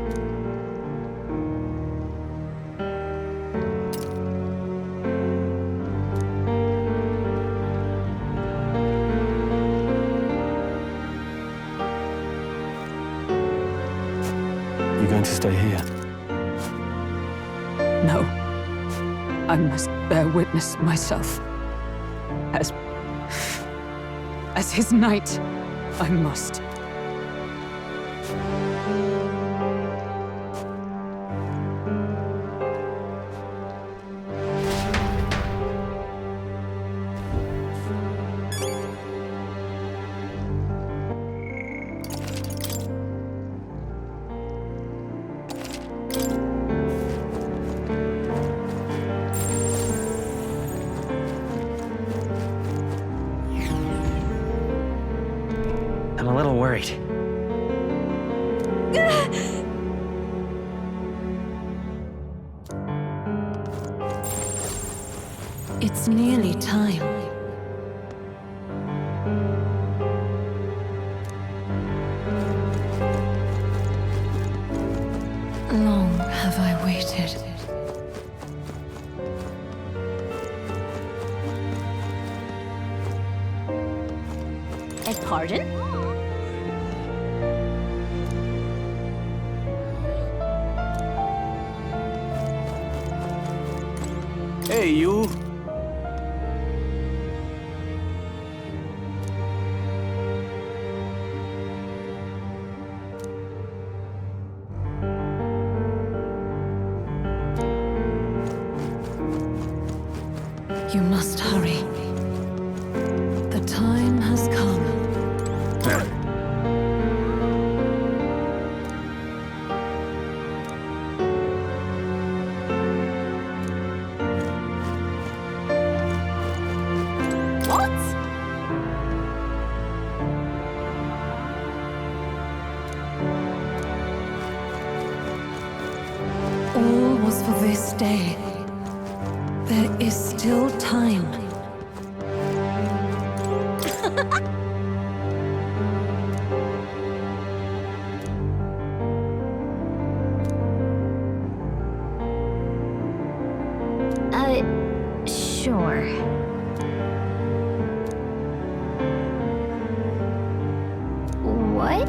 You going to stay here? No. I must bear witness myself. As his knight, I must. I'm a little worried. It's nearly time. Long have I waited. Pardon? Hey, you. You must hurry. What? All was for this day. There is still time. Sure. What?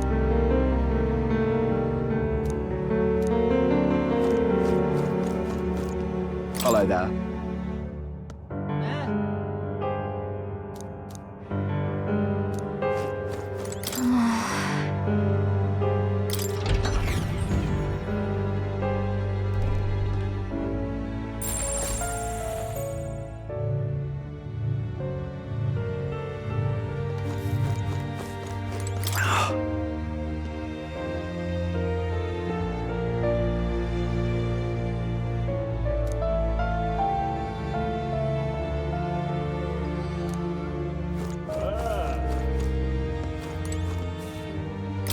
Hello there.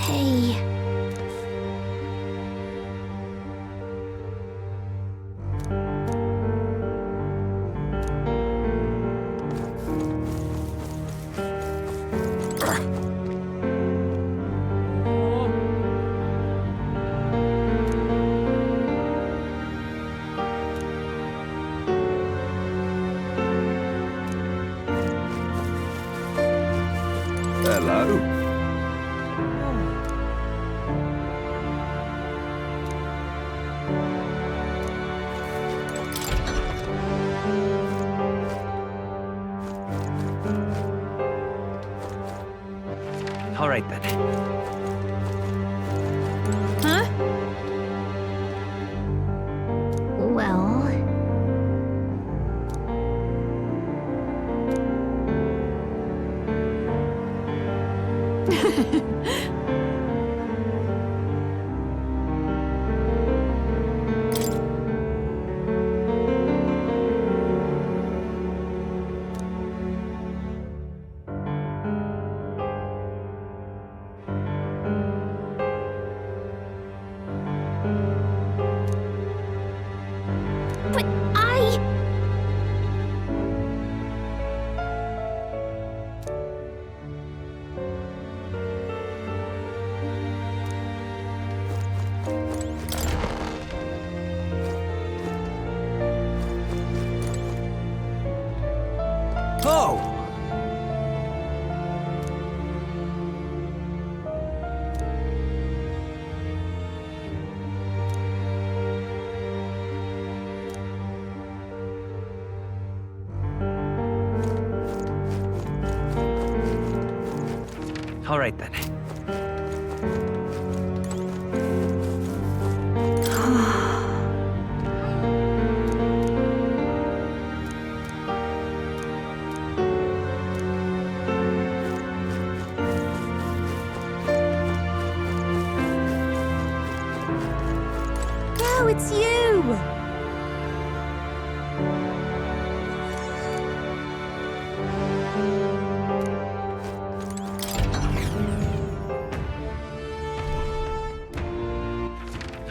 Hey. Hello. All right then. Huh? Well... But I... Oh! All right then. Oh, it's you!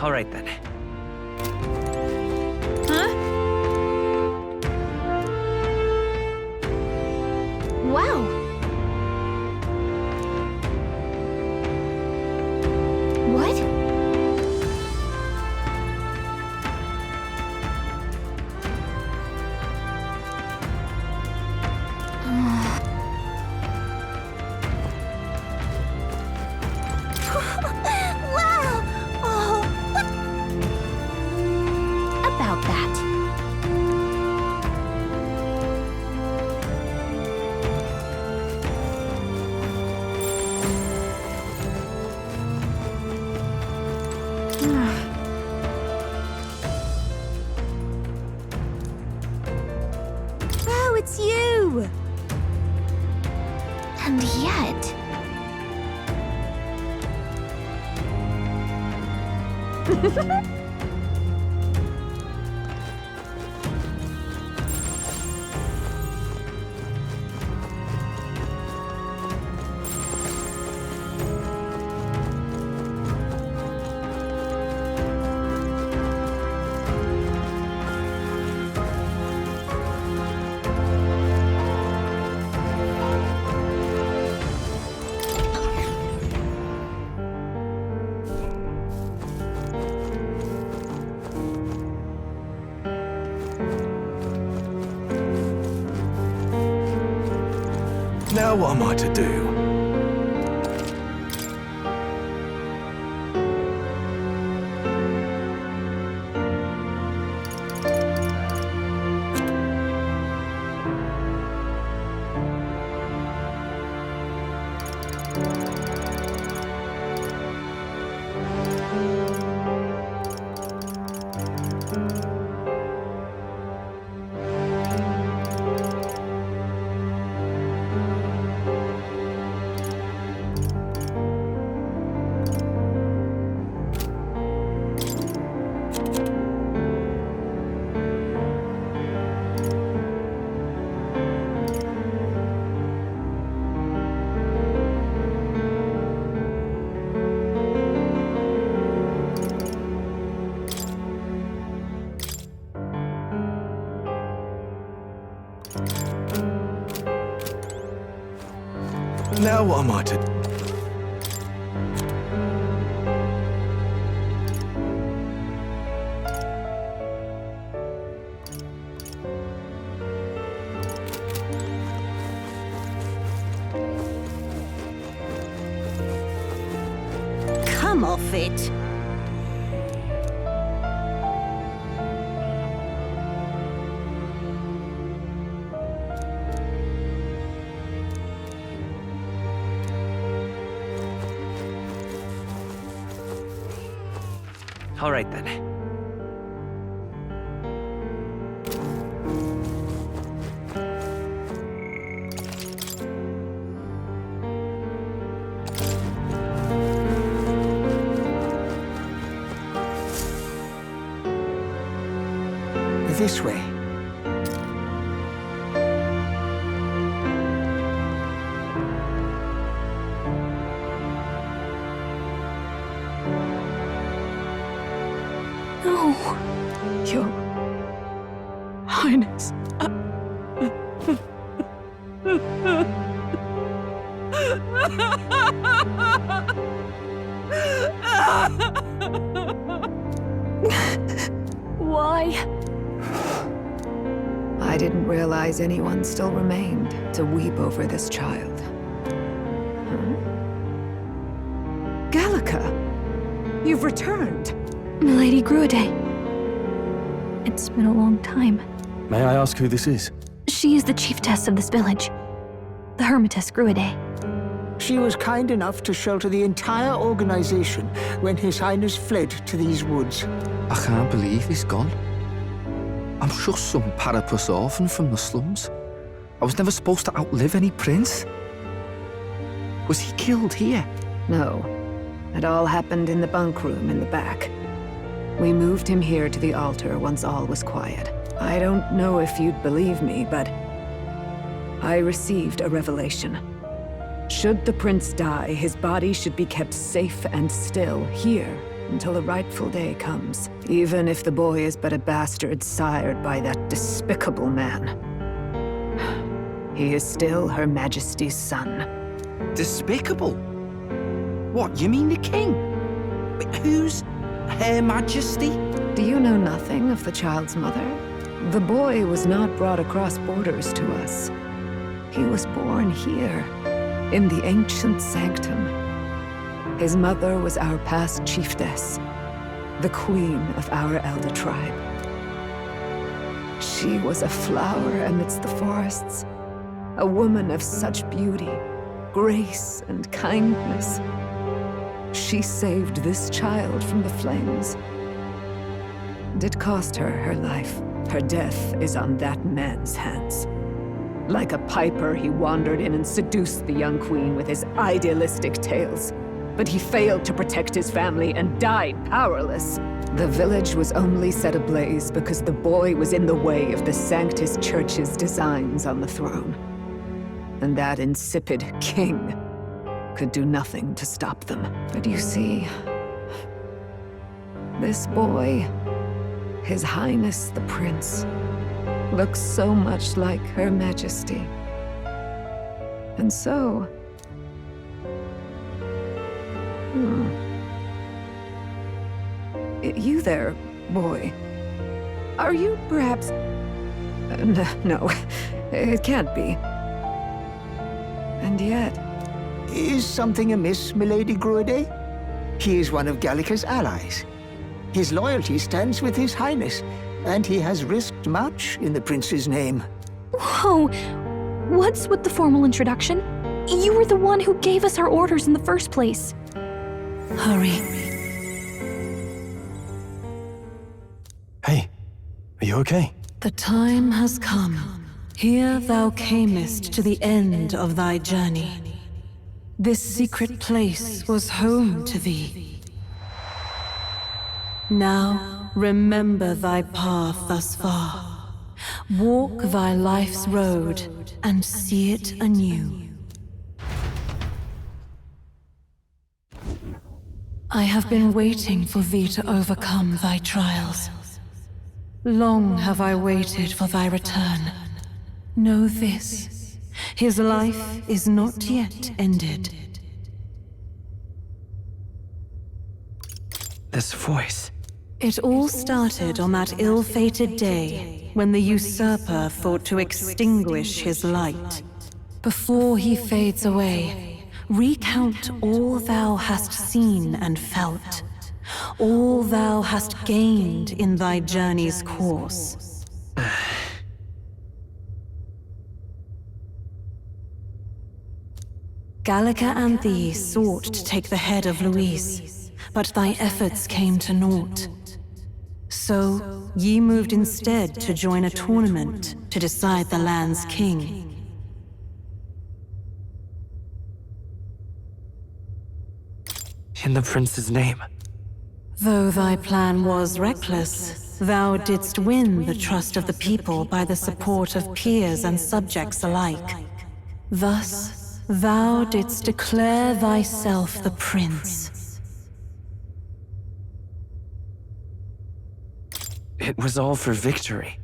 All right then. Huh? Wow. What? Wow! Oh, what? About that. Oh, it's you! And yet... Now what am I to do? Now what am I to... Come off it. All right then. This way. No. Your Highness. Why? I didn't realize anyone still remained to weep over this child. Huh? Gallica! You've returned! Milady Gruidae. It's been a long time. May I ask who this is? She is the chiefess of this village. The Hermitess Gruidae. She was kind enough to shelter the entire organization when His Highness fled to these woods. I can't believe he's gone. I'm just some parapus orphan from the slums. I was never supposed to outlive any prince. Was he killed here? No. It all happened in the bunk room in the back. We moved him here to the altar once all was quiet. I don't know if you'd believe me, but I received a revelation. Should the prince die, his body should be kept safe and still here until the rightful day comes, even if the boy is but a bastard sired by that despicable man. He is still Her Majesty's son. Despicable? What, you mean the king? Wait, who's Her Majesty? Do you know nothing of the child's mother? The boy was not brought across borders to us. He was born here, in the ancient sanctum. His mother was our past chiefess, the queen of our elder tribe. She was a flower amidst the forests, a woman of such beauty, grace, and kindness. She saved this child from the flames. And it cost her her life. Her death is on that man's hands. Like a piper, he wandered in and seduced the young queen with his idealistic tales. But he failed to protect his family and died powerless. The village was only set ablaze because the boy was in the way of the Sanctus Church's designs on the throne. And that insipid king could do nothing to stop them. But you see, this boy, His Highness the Prince, looks so much like Her Majesty. And so... You there, boy. Are you perhaps... No, it can't be. And yet... Is something amiss, milady Gruade? He is one of Gallica's allies. His loyalty stands with His Highness, and he has risked much in the prince's name. Whoa! What's with the formal introduction? You were the one who gave us our orders in the first place. Hurry. Hey, are you okay? The time has come. Here thou camest to the end of thy journey. This secret place was home to thee. Now, remember thy path thus far. Walk thy life's road and see it anew. I have been waiting for thee to overcome thy trials. Long have I waited for thy return. Know this, his life is not yet ended. This voice. It all started on that ill-fated day when the usurper thought to extinguish his light. Before he fades away, recount all thou hast seen and felt, all thou hast gained in thy journey's course. Gallica and thee sought to take the head of Luis, but thy efforts came to naught. So, ye moved instead to join a tournament to decide the land's king. In the prince's name. Though thy plan was reckless, thou didst win the trust of the people by the support of peers and subjects alike. Thus, thou didst declare thyself the prince. It was all for victory.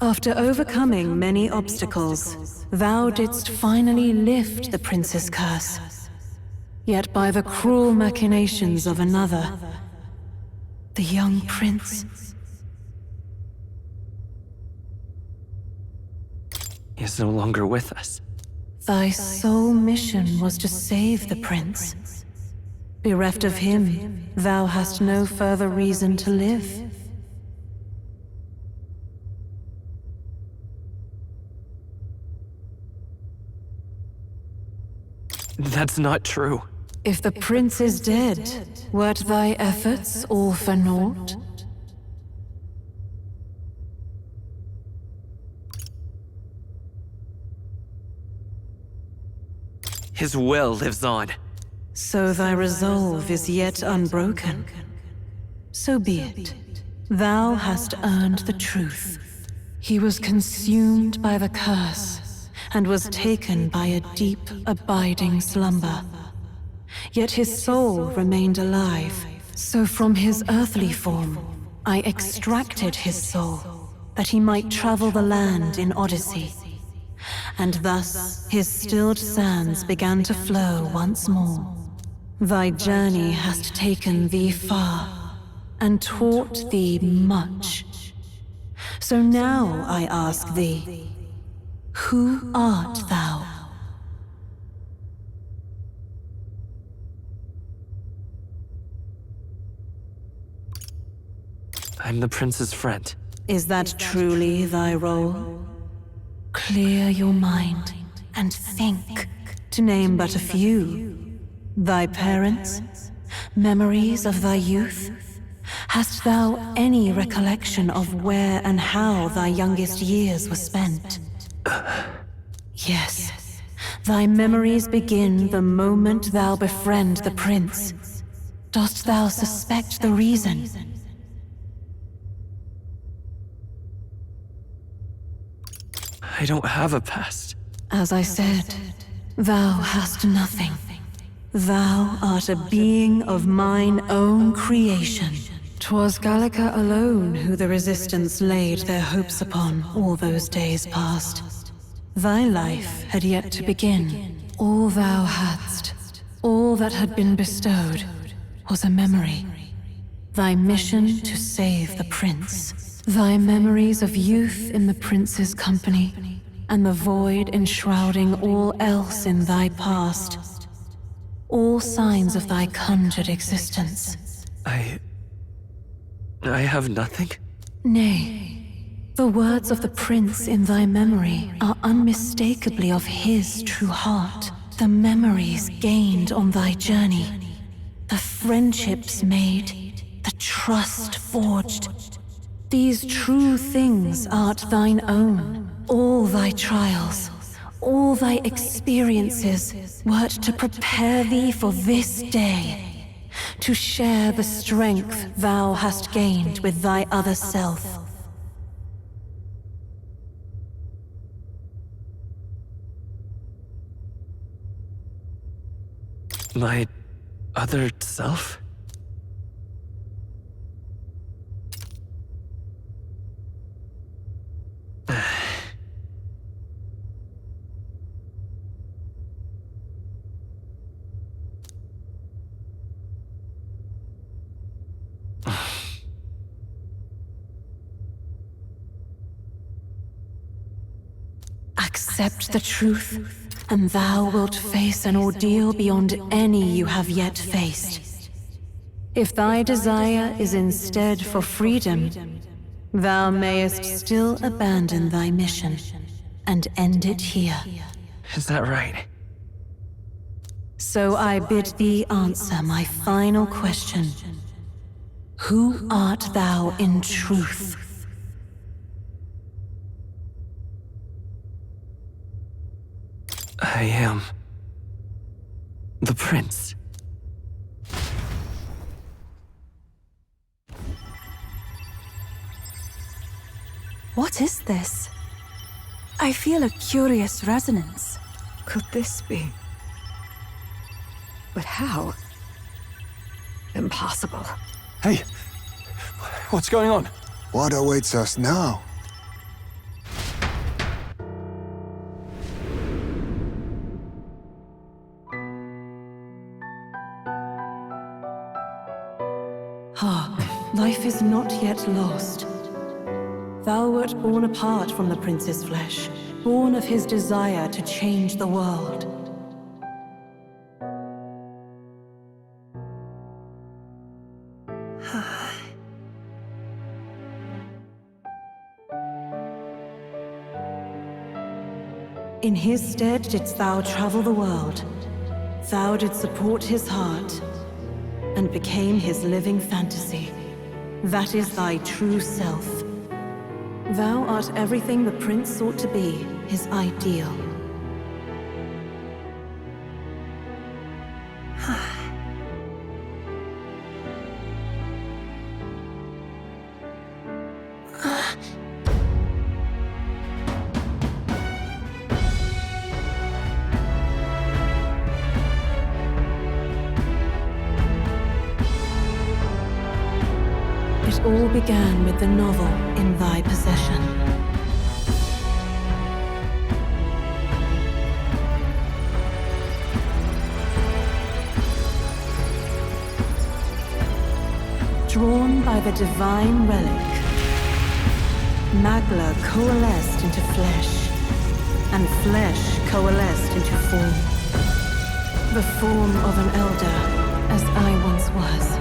After overcoming many obstacles, thou didst finally lift the prince's curse. Yet by the cruel machinations of another, the young prince... He is no longer with us. Thy sole mission was to save the prince. Bereft of him, thou hast no further reason to live. That's not true. If the prince is dead, wert thy efforts all for naught? His will lives on. So thy resolve is yet unbroken. So be it. Thou hast earned the truth. He was consumed by the curse, and was taken by a deep, abiding slumber. Yet his soul remained alive, so from his earthly form, I extracted his soul, that he might travel the land in Odyssey. And thus his stilled sands began to flow once more. Thy journey hast taken thee far, and taught thee much. So now I ask thee, who art thou? I'm the prince's friend. Is that truly thy role? Clear your mind and think, to name but a few. Thy parents? Memories of thy youth? Hast thou any recollection of where and how thy youngest years were spent? Yes. Thy memories begin the moment thou befriend the prince. Dost thou suspect the reason? I don't have a past. As I said, thou hast nothing. Thou art a being of mine own creation. 'Twas Gallica alone who the Resistance laid their hopes upon all those days past. Thy life had yet to begin. All thou hadst, all that had been bestowed, was a memory. Thy mission to save the prince. Thy memories of youth in the prince's company, and the void enshrouding all else in thy past. All signs of thy conjured existence. I have nothing? Nay, the words of the prince in thy memory are unmistakably of his true heart. The memories gained on thy journey, the friendships made, the trust forged. These true things art thine own. All thy trials, all thy experiences wert to prepare thee for this day, to share the strength thou hast gained with thy other self. My other self? Accept the truth, and thou wilt face an ordeal beyond any you have yet faced. If thy desire is instead for freedom, thou mayest still abandon thy mission and end it here. Is that right? So I bid thee answer my final question. Who art thou in truth? I am the prince. What is this? I feel a curious resonance. Could this be? But how? Impossible. Hey! What's going on? What awaits us now? Hark, life is not yet lost. Thou wert born apart from the prince's flesh, born of his desire to change the world. In his stead didst thou travel the world. Thou didst support his heart, and became his living fantasy. That is thy true self. Thou art everything the prince sought to be, his ideal. It all began with the novel in thy possession. Drawn by the divine relic, Magla coalesced into flesh, and flesh coalesced into form. The form of an elder, as I once was.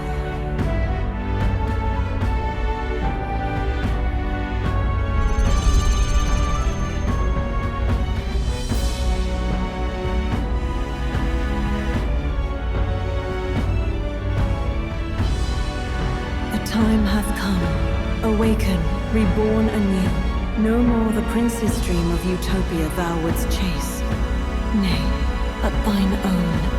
Time hath come. Awaken, reborn anew. No more the prince's dream of utopia thou wouldst chase. Nay, but thine own.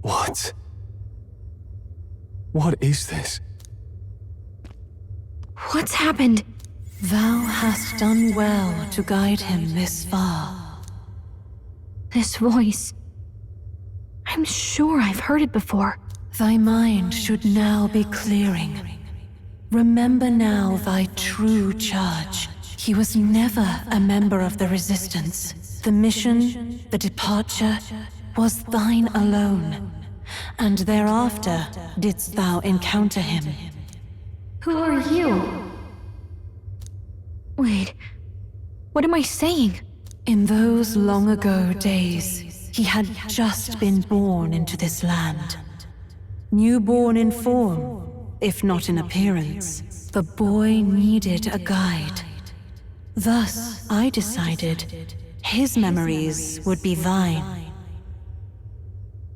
What? What is this? What's happened? Thou hast done well to guide him this far. This voice. I'm sure I've heard it before. Thy mind should now be clearing. Remember now thy true charge. He was never a member of the Resistance. The mission, the departure, was thine alone. And thereafter didst thou encounter him. Who are you? Wait, what am I saying? In those long ago days, he had just been born into this land. Newborn in form, if not in appearance, the boy needed a guide. Thus, I decided his memories would be thine.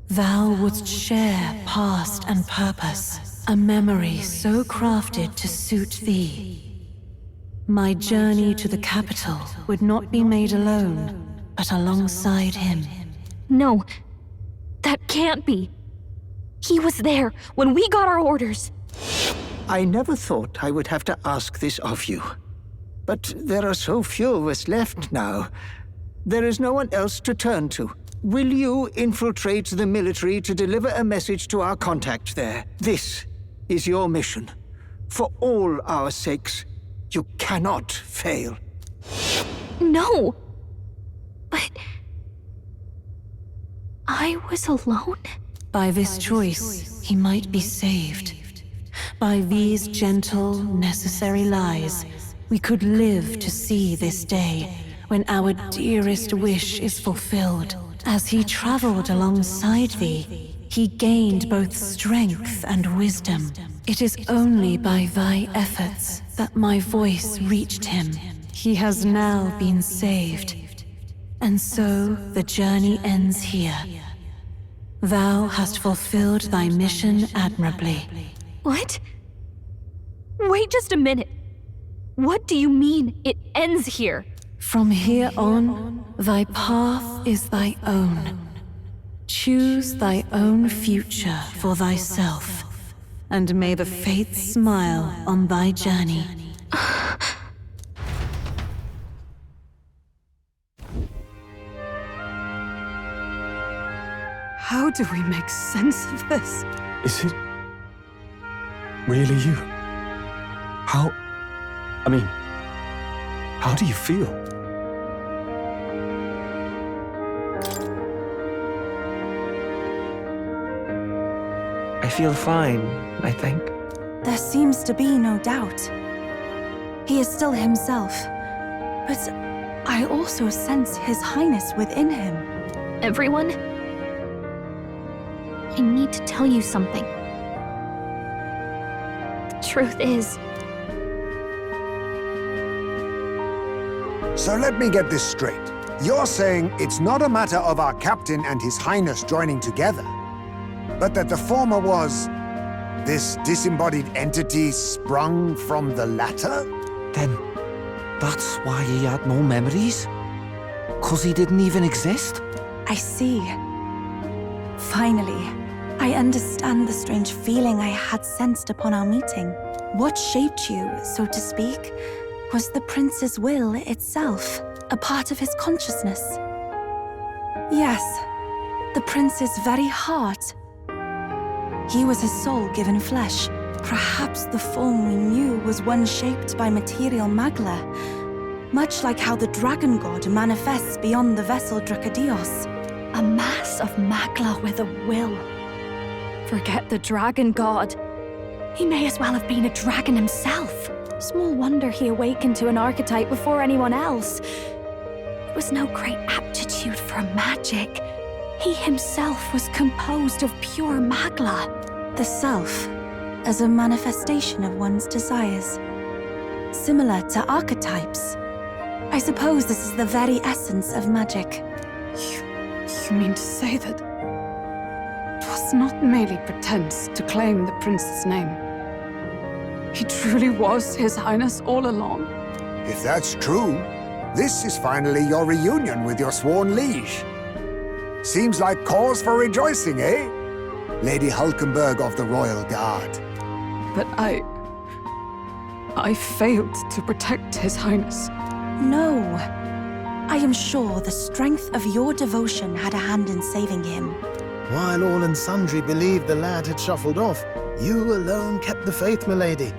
Thou wouldst share past and purpose, a memory so crafted to suit thee. My journey to the capital would not be made alone, but alongside him. No, that can't be. He was there when we got our orders. I never thought I would have to ask this of you. But there are so few of us left now. There is no one else to turn to. Will you infiltrate the military to deliver a message to our contact there? This is your mission. For all our sakes, you cannot fail. No! But... I was alone? By this choice, he might be saved. By these gentle, necessary lies, we could live to see this day when our dearest wish is fulfilled. As he traveled alongside thee, he gained both strength and wisdom. It is only by thy efforts that my voice reached him. He has now been saved. And so the journey ends here. Thou hast fulfilled thy mission admirably. What? Wait just a minute. What do you mean, it ends here? From here on, thy path is thy own. Choose thy own future for thyself, and may the fates smile on thy journey. How do we make sense of this? Is it really you? How do you feel? I feel fine, I think. There seems to be no doubt. He is still himself, but I also sense His Highness within him. Everyone? I need to tell you something. The truth is... So let me get this straight. You're saying it's not a matter of our captain and His Highness joining together, but that the former was this disembodied entity sprung from the latter? Then that's why he had no memories? 'Cause he didn't even exist? I see. Finally, I understand the strange feeling I had sensed upon our meeting. What shaped you, so to speak, was the prince's will itself, a part of his consciousness. Yes, the prince's very heart. He was his soul given flesh. Perhaps the form we knew was one shaped by material magla, much like how the dragon god manifests beyond the vessel Dracadios. A mass of magla with a will. Forget the dragon god. He may as well have been a dragon himself. Small wonder he awakened to an archetype before anyone else. It was no great aptitude for magic. He himself was composed of pure magla. The self, as a manifestation of one's desires. Similar to archetypes. I suppose this is the very essence of magic. You mean to say that it was not merely pretense to claim the prince's name? He truly was His Highness all along? If that's true, this is finally your reunion with your sworn liege. Seems like cause for rejoicing, eh? Lady Hulkenberg of the Royal Guard. But I failed to protect His Highness. No. I am sure the strength of your devotion had a hand in saving him. While all and sundry believed the lad had shuffled off, you alone kept the faith, milady.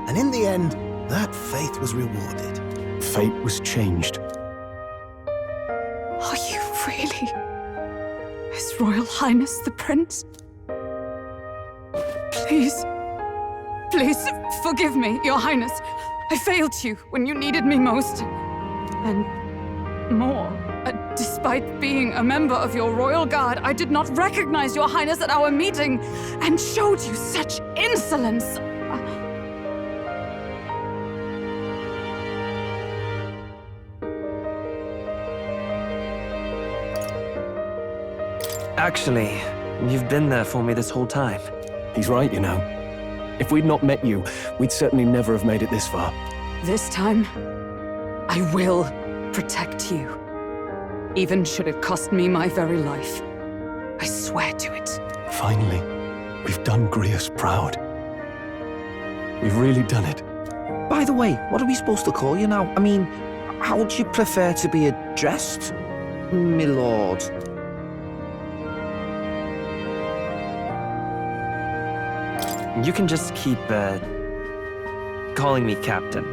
And in the end, that faith was rewarded. Fate was changed. Are you really His Royal Highness the Prince? Please, forgive me, Your Highness. I failed you when you needed me most. And more, despite being a member of your Royal Guard, I did not recognize Your Highness at our meeting and showed you such insolence. Actually, you've been there for me this whole time. He's right, you know. If we'd not met you, we'd certainly never have made it this far. This time, I will protect you. Even should it cost me my very life. I swear to it. Finally, we've done Grius proud. We've really done it. By the way, what are we supposed to call you now? I mean, how would you prefer to be addressed, my lord? You can just keep, calling me Captain.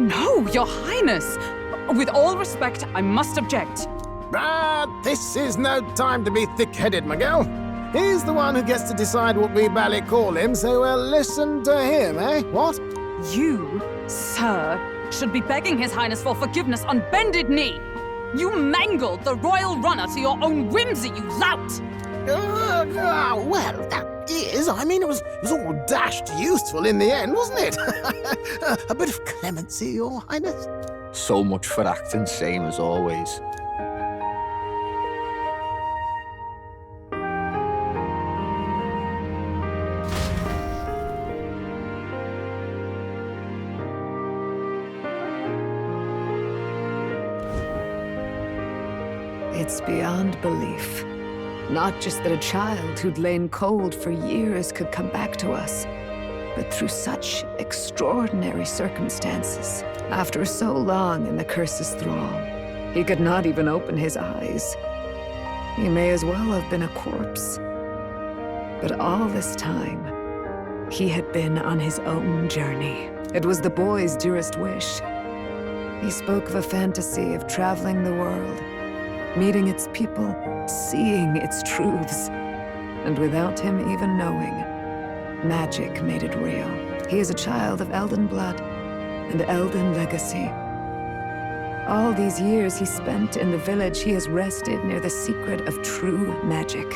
No, Your Highness! With all respect, I must object. But this is no time to be thick-headed, Miguel. He's the one who gets to decide what we bally call him, so we'll listen to him, eh? What? You, sir, should be begging His Highness for forgiveness on bended knee. You mangled the royal runner to your own whimsy, you lout! Well, that is, I mean, it was all dashed useful in the end, wasn't it? A bit of clemency, Your Highness. So much for acting same as always. It's beyond belief. Not just that a child who'd lain cold for years could come back to us, but through such extraordinary circumstances. After so long in the curse's thrall, he could not even open his eyes. He may as well have been a corpse. But all this time, he had been on his own journey. It was the boy's dearest wish. He spoke of a fantasy of traveling the world, meeting its people, seeing its truths. And without him even knowing, magic made it real. He is a child of Elden blood and Elden legacy. All these years he spent in the village, he has rested near the secret of true magic.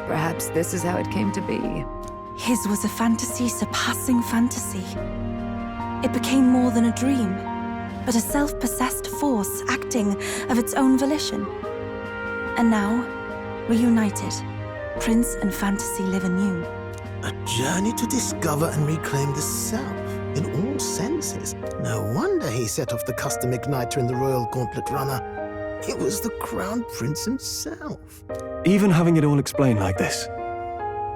Perhaps this is how it came to be. His was a fantasy surpassing fantasy. It became more than a dream, but a self-possessed force acting of its own volition. And now, reunited, Prince and fantasy live anew. A journey to discover and reclaim the self, in all senses. No wonder he set off the custom igniter in the Royal Gauntlet Runner. It was the Crown Prince himself. Even having it all explained like this,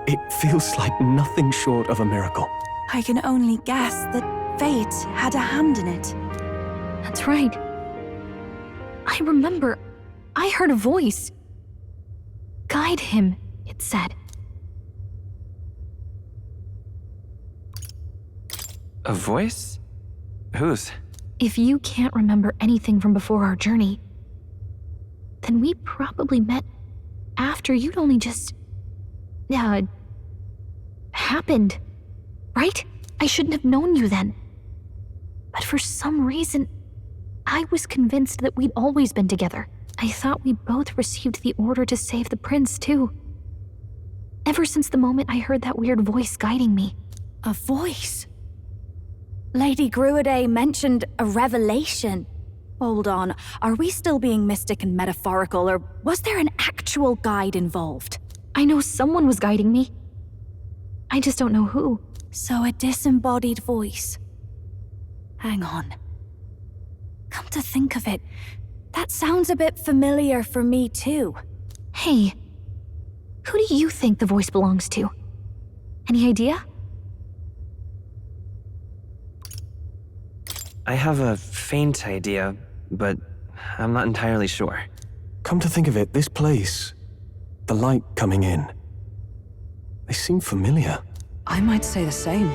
it feels like nothing short of a miracle. I can only guess that fate had a hand in it. That's right. I remember, I heard a voice. Guide him, it said. A voice? Whose? If you can't remember anything from before our journey, then we probably met after you'd only just... happened, right? I shouldn't have known you then. But for some reason, I was convinced that we'd always been together. I thought we both received the order to save the prince, too. Ever since the moment I heard that weird voice guiding me. A voice? Lady Gruaday mentioned a revelation. Hold on, are we still being mystic and metaphorical, or was there an actual guide involved? I know someone was guiding me. I just don't know who. So a disembodied voice. Hang on. Come to think of it, that sounds a bit familiar for me too. Hey, Who do you think the voice belongs to? Any idea? I have a faint idea, but I'm not entirely sure. Come to think of it, this place, the light coming in, they seem familiar. I might say the same.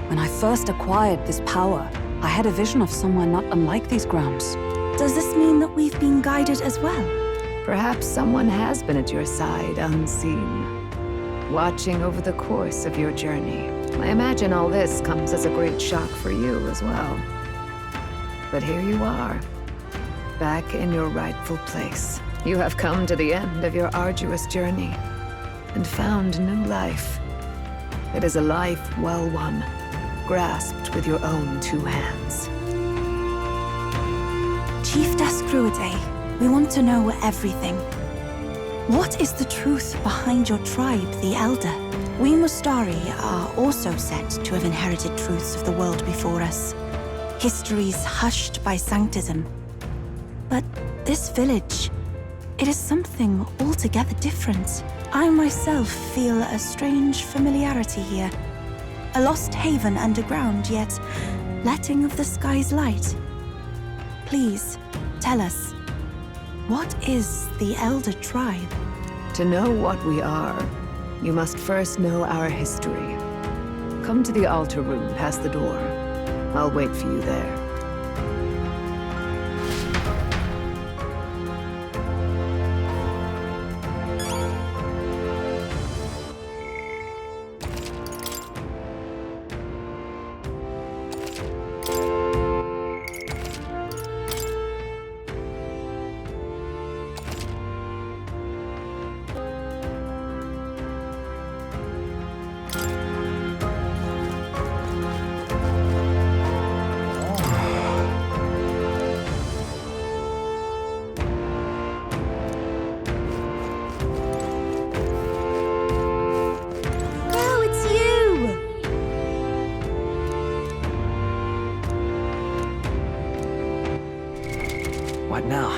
When I first acquired this power, I had a vision of somewhere not unlike these grounds. Does this mean that we've been guided as well? Perhaps someone has been at your side unseen, watching over the course of your journey. I imagine all this comes as a great shock for you as well. But here you are, back in your rightful place. You have come to the end of your arduous journey and found new life. It is a life well won, grasped with your own two hands. Chief Descruidae, we want to know everything. What is the truth behind your tribe, the Elder? We Mustari are also said to have inherited truths of the world before us. Histories hushed by sanctism. But this village, it is something altogether different. I myself feel a strange familiarity here. A lost haven underground, yet letting of the sky's light. Please, tell us, what is the Elder Tribe? To know what we are, you must first know our history. Come to the altar room past the door. I'll wait for you there. What now?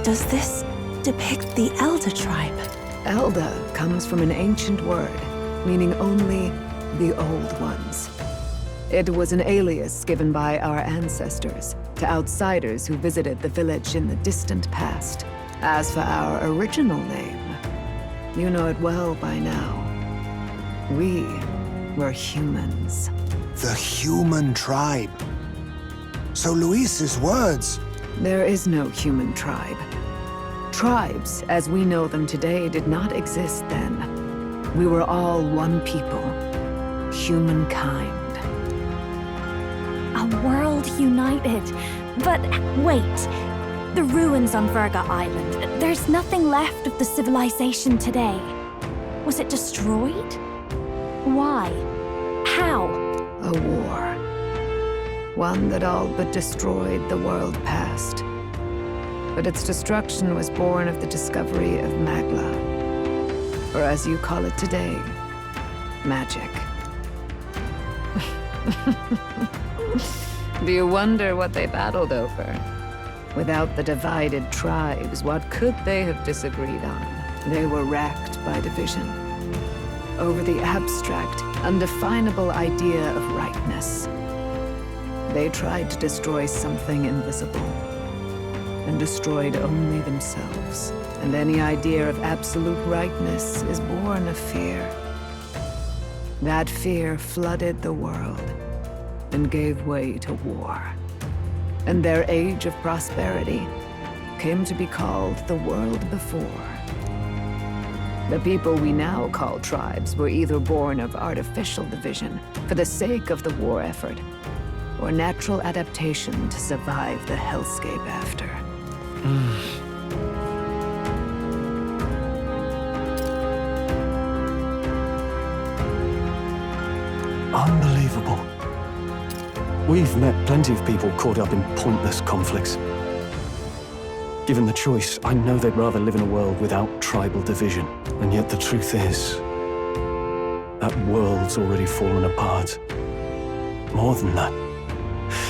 Does this depict the Elder Tribe? Elder comes from an ancient word, meaning only the Old Ones. It was an alias given by our ancestors to outsiders who visited the village in the distant past. As for our original name, you know it well by now. We were humans. The human tribe. So Luis's words... There is no human tribe. Tribes, as we know them today, did not exist then. We were all one people. Humankind. A world united. But wait. The ruins on Virga Island. There's nothing left of the civilization today. Was it destroyed? Why? How? A war. One that all but destroyed the world past. But its destruction was born of the discovery of Magla. Or as you call it today, magic. Do you wonder what they battled over? Without the divided tribes, what could they have disagreed on? They were racked by division. Over the abstract, undefinable idea of rightness. They tried to destroy something invisible, and destroyed only themselves. And any idea of absolute rightness is born of fear. That fear flooded the world and gave way to war. And their age of prosperity came to be called the world before. The people we now call tribes were either born of artificial division for the sake of the war effort, or natural adaptation to survive the hellscape after. Unbelievable. We've met plenty of people caught up in pointless conflicts. Given the choice, I know they'd rather live in a world without tribal division. And yet the truth is, that world's already fallen apart. More than that,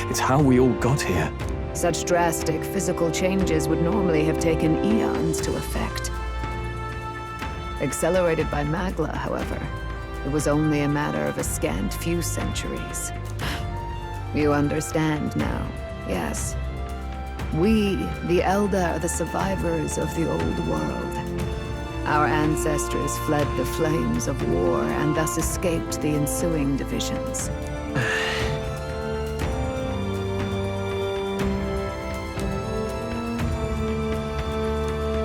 it's how we all got here. Such drastic physical changes would normally have taken eons to effect. Accelerated by Magla, however, it was only a matter of a scant few centuries. You understand now, yes. We, the Elder, are the survivors of the old world. Our ancestors fled the flames of war and thus escaped the ensuing divisions.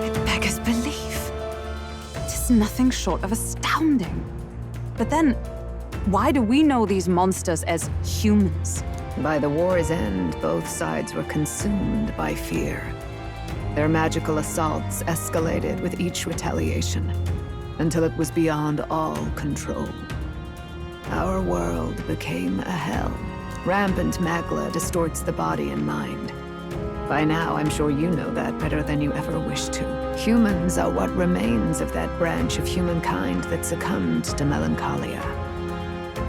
It beggars belief. It is nothing short of astounding. But then, why do we know these monsters as humans? By the war's end, both sides were consumed by fear. Their magical assaults escalated with each retaliation, until it was beyond all control. Our world became a hell. Rampant Magla distorts the body and mind. By now, I'm sure you know that better than you ever wished to. Humans are what remains of that branch of humankind that succumbed to melancholia.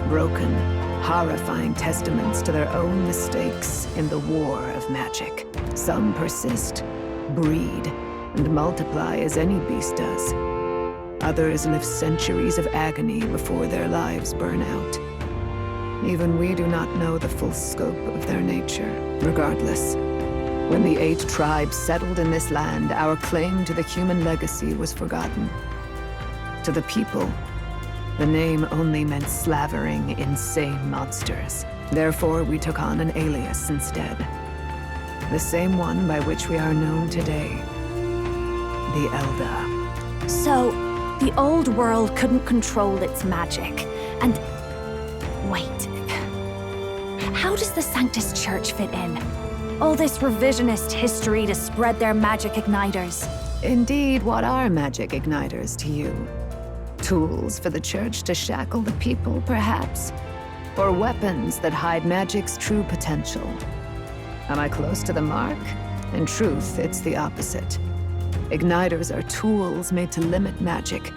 Broken, horrifying testaments to their own mistakes in the war of magic. Some persist, breed, and multiply as any beast does. Others live centuries of agony before their lives burn out. Even we do not know the full scope of their nature. Regardless, when the 8 tribes settled in this land, our claim to the human legacy was forgotten. To the people, the name only meant slavering, insane monsters. Therefore, we took on an alias instead. The same one by which we are known today. The Elder. So, the old world couldn't control its magic, and... wait. How does the Sanctus Church fit in? All this revisionist history to spread their magic igniters. Indeed, what are magic igniters to you? Tools for the Church to shackle the people, perhaps? Or weapons that hide magic's true potential? Am I close to the mark? In truth, it's the opposite. Igniters are tools made to limit magic.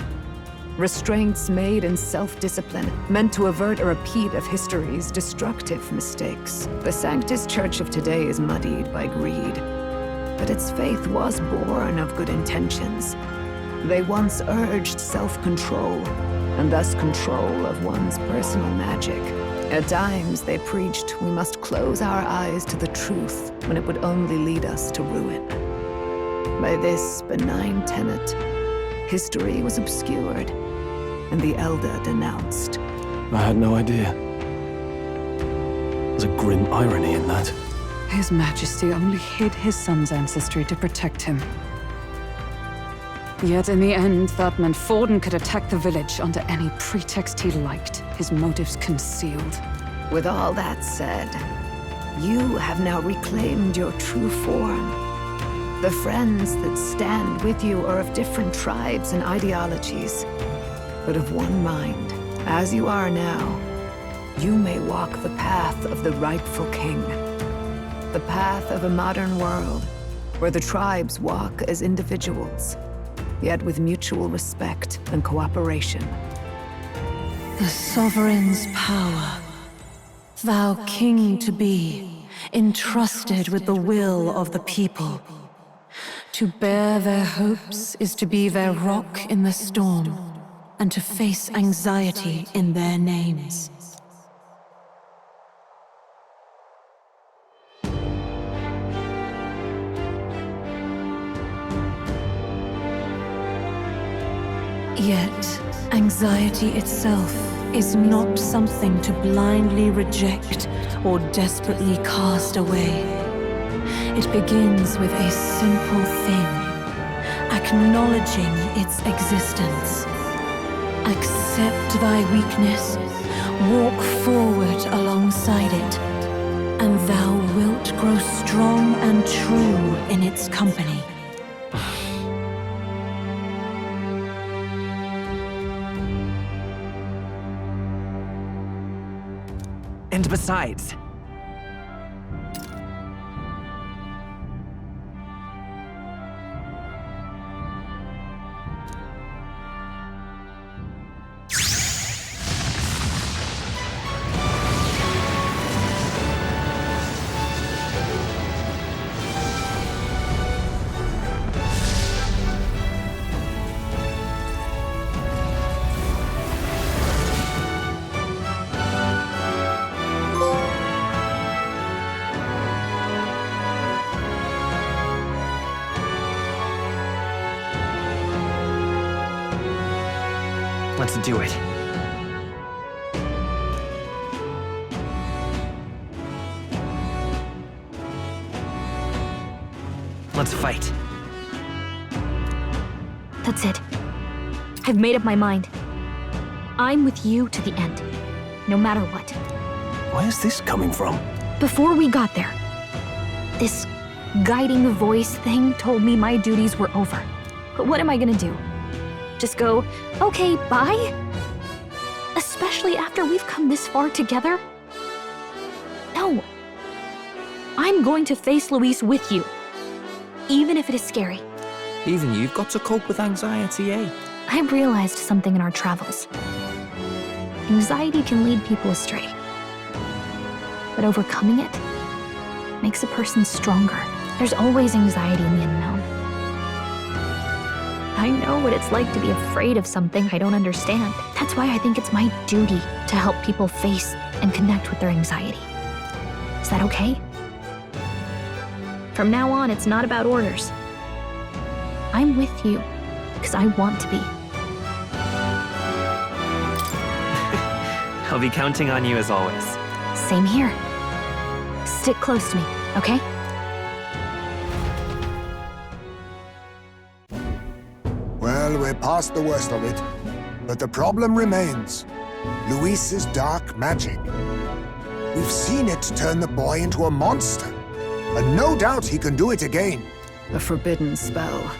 Restraints made in self-discipline, meant to avert a repeat of history's destructive mistakes. The Sanctus Church of today is muddied by greed, but its faith was born of good intentions. They once urged self-control, and thus control of one's personal magic. At times, they preached we must close our eyes to the truth when it would only lead us to ruin. By this benign tenet, history was obscured, and the Elder denounced. I had no idea. There's a grim irony in that. His Majesty only hid his son's ancestry to protect him. Yet in the end, that meant Forden could attack the village under any pretext he liked, his motives concealed. With all that said, you have now reclaimed your true form. The friends that stand with you are of different tribes and ideologies, but of one mind. As you are now, you may walk the path of the rightful king. The path of a modern world, where the tribes walk as individuals, yet with mutual respect and cooperation. The sovereign's power, thou king to be, entrusted with the will of the people. To bear their hopes is to be their rock in the storm, and to face anxiety in their names. Yet, anxiety itself is not something to blindly reject or desperately cast away. It begins with a simple thing, acknowledging its existence. Accept thy weakness, walk forward alongside it, and thou wilt grow strong and true in its company. And besides, Let's do it. Let's fight. That's it. I've made up my mind. I'm with you to the end, no matter what. Where's this coming from? Before we got there, this guiding voice thing told me my duties were over. But what am I gonna do? Just go, okay, bye? Especially after we've come this far together? No. I'm going to face Luis with you, even if it is scary. Even you've got to cope with anxiety, eh? I realized something in our travels. Anxiety can lead people astray. But overcoming it makes a person stronger. There's always anxiety in the unknown. I know what it's like to be afraid of something I don't understand. That's why I think it's my duty to help people face and connect with their anxiety. Is that okay? From now on, it's not about orders. I'm with you because I want to be. I'll be counting on you as always. Same here. Stick close to me, okay? Well, we're past the worst of it. But the problem remains. Luis's dark magic. We've seen it turn the boy into a monster. And no doubt he can do it again. A forbidden spell,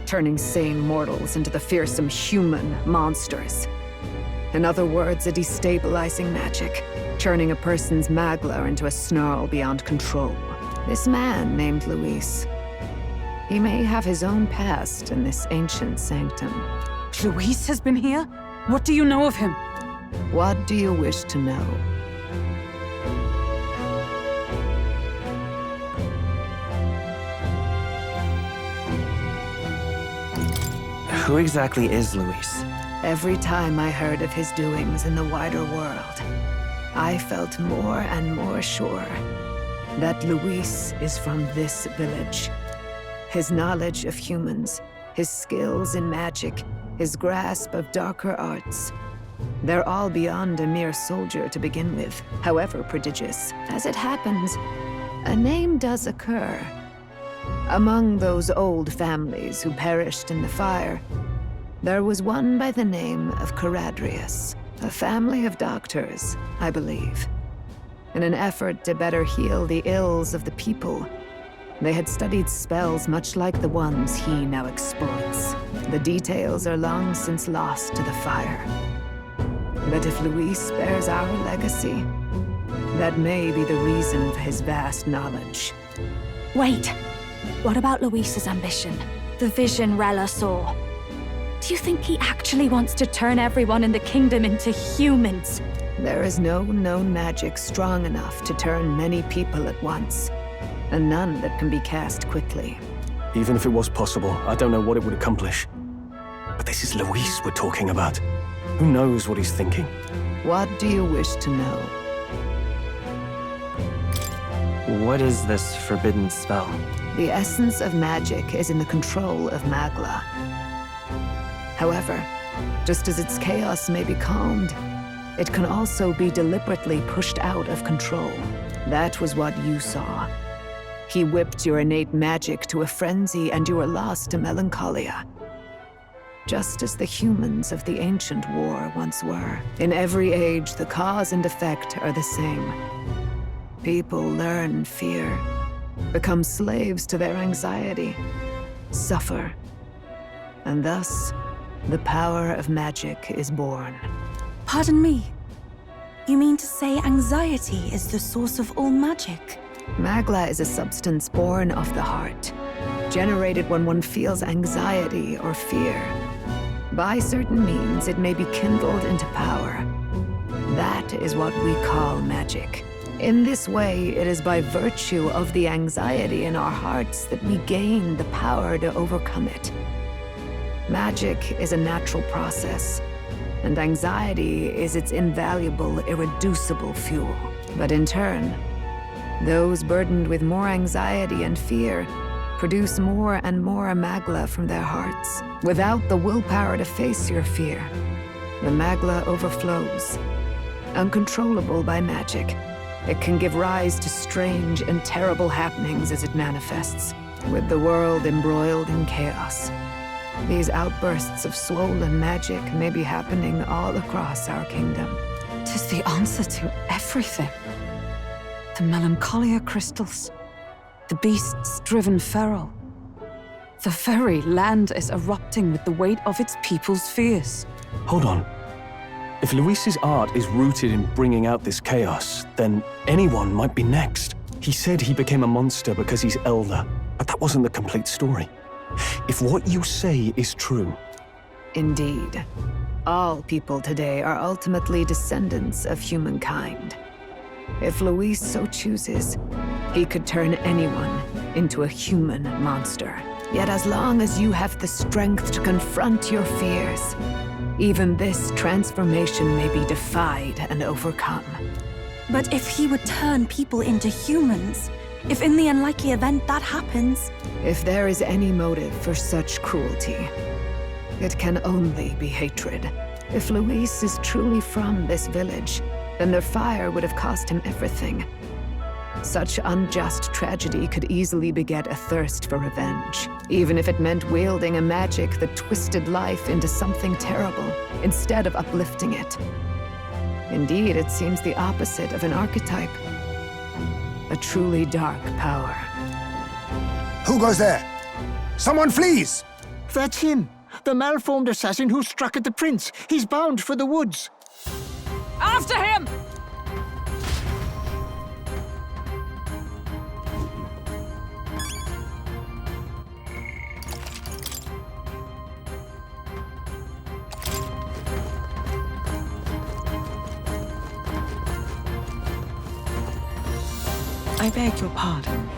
turning sane mortals into the fearsome human monsters. In other words, a destabilizing magic, turning a person's magla into a snarl beyond control. This man named Luis, he may have his own past in this ancient sanctum. Luis has been here? What do you know of him? What do you wish to know? Who exactly is Luis? Every time I heard of his doings in the wider world, I felt more and more sure that Luis is from this village. His knowledge of humans, his skills in magic, his grasp of darker arts, they're all beyond a mere soldier to begin with, however prodigious. As it happens, a name does occur. Among those old families who perished in the fire, there was one by the name of Caradrius, a family of doctors, I believe. In an effort to better heal the ills of the people, they had studied spells much like the ones he now exploits. The details are long since lost to the fire. But if Luis bears our legacy, that may be the reason for his vast knowledge. Wait, what about Luis's ambition? The vision Rella saw? Do you think he actually wants to turn everyone in the kingdom into humans? There is no known magic strong enough to turn many people at once, and none that can be cast quickly. Even if it was possible, I don't know what it would accomplish. But this is Luis we're talking about. Who knows what he's thinking? What do you wish to know? What is this forbidden spell? The essence of magic is in the control of Magla. However, just as its chaos may be calmed, it can also be deliberately pushed out of control. That was what you saw. He whipped your innate magic to a frenzy and you were lost to melancholia. Just as the humans of the ancient war once were. In every age, the cause and effect are the same. People learn fear, become slaves to their anxiety, suffer, and thus, the power of magic is born. Pardon me. You mean to say anxiety is the source of all magic? Magla is a substance born of the heart, generated when one feels anxiety or fear. By certain means, it may be kindled into power. That is what we call magic. In this way, it is by virtue of the anxiety in our hearts that we gain the power to overcome it. Magic is a natural process, and anxiety is its invaluable, irreducible fuel. But in turn, those burdened with more anxiety and fear produce more and more magla from their hearts. Without the willpower to face your fear, The Magla overflows. Uncontrollable by magic, it can give rise to strange and terrible happenings as it manifests, with the world embroiled in chaos. These outbursts of swollen magic may be happening all across our kingdom. 'Tis the answer to everything. The melancholia crystals, the beasts driven feral. The very land is erupting with the weight of its people's fears. Hold on. If Luis's art is rooted in bringing out this chaos, then anyone might be next. He said he became a monster because he's elder, but that wasn't the complete story. If what you say is true... Indeed. All people today are ultimately descendants of humankind. If Luis so chooses, he could turn anyone into a human monster. Yet as long as you have the strength to confront your fears, even this transformation may be defied and overcome. But if he would turn people into humans, if in the unlikely event that happens... If there is any motive for such cruelty, it can only be hatred. If Luis is truly from this village, then their fire would have cost him everything. Such unjust tragedy could easily beget a thirst for revenge, even if it meant wielding a magic that twisted life into something terrible, instead of uplifting it. Indeed, it seems the opposite of an archetype. A truly dark power. Who goes there? Someone flees! That's him! The malformed assassin who struck at the prince. He's bound for the woods. After him! I beg your pardon.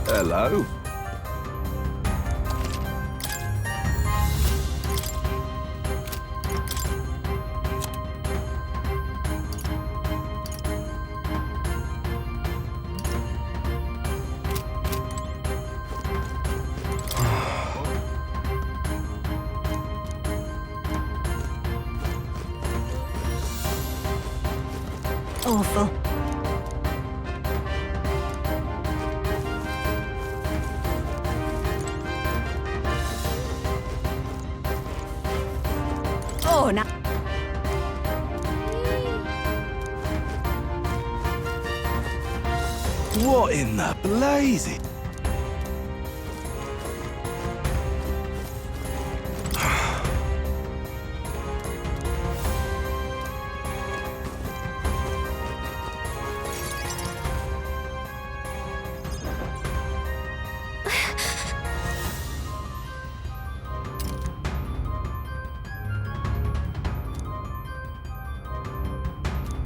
Hello. Awful. Oh, now. What in the blazes?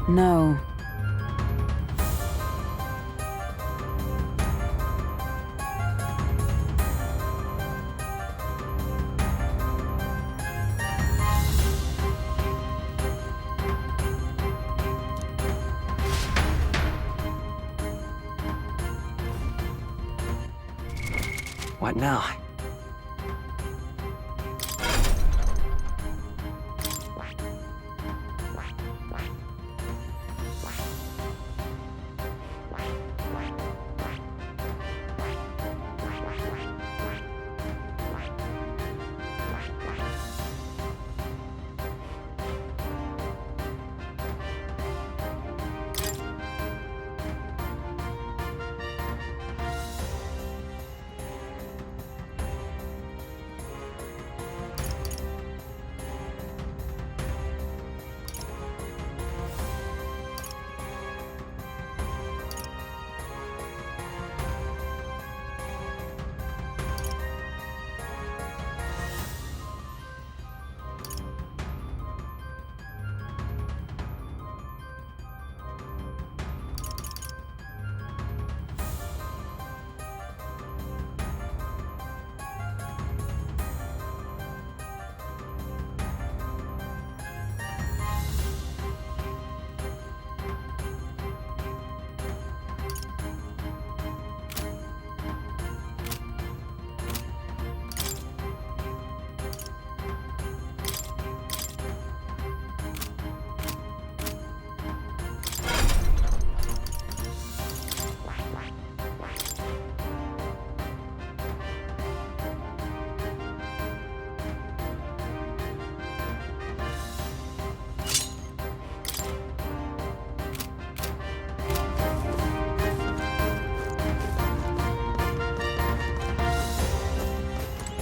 No. What now?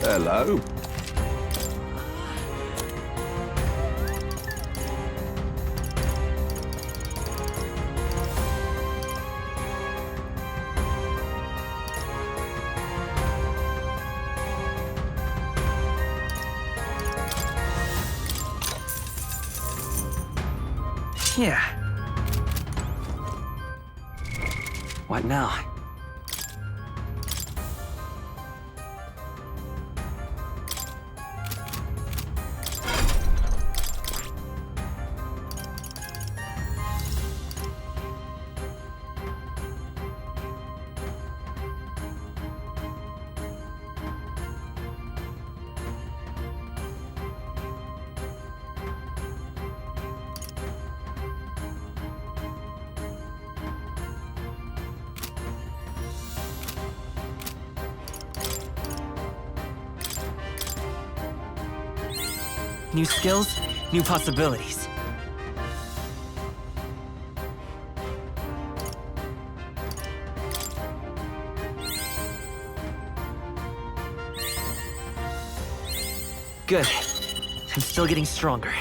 Hello. Yeah. What now? New skills, new possibilities. Good. I'm still getting stronger.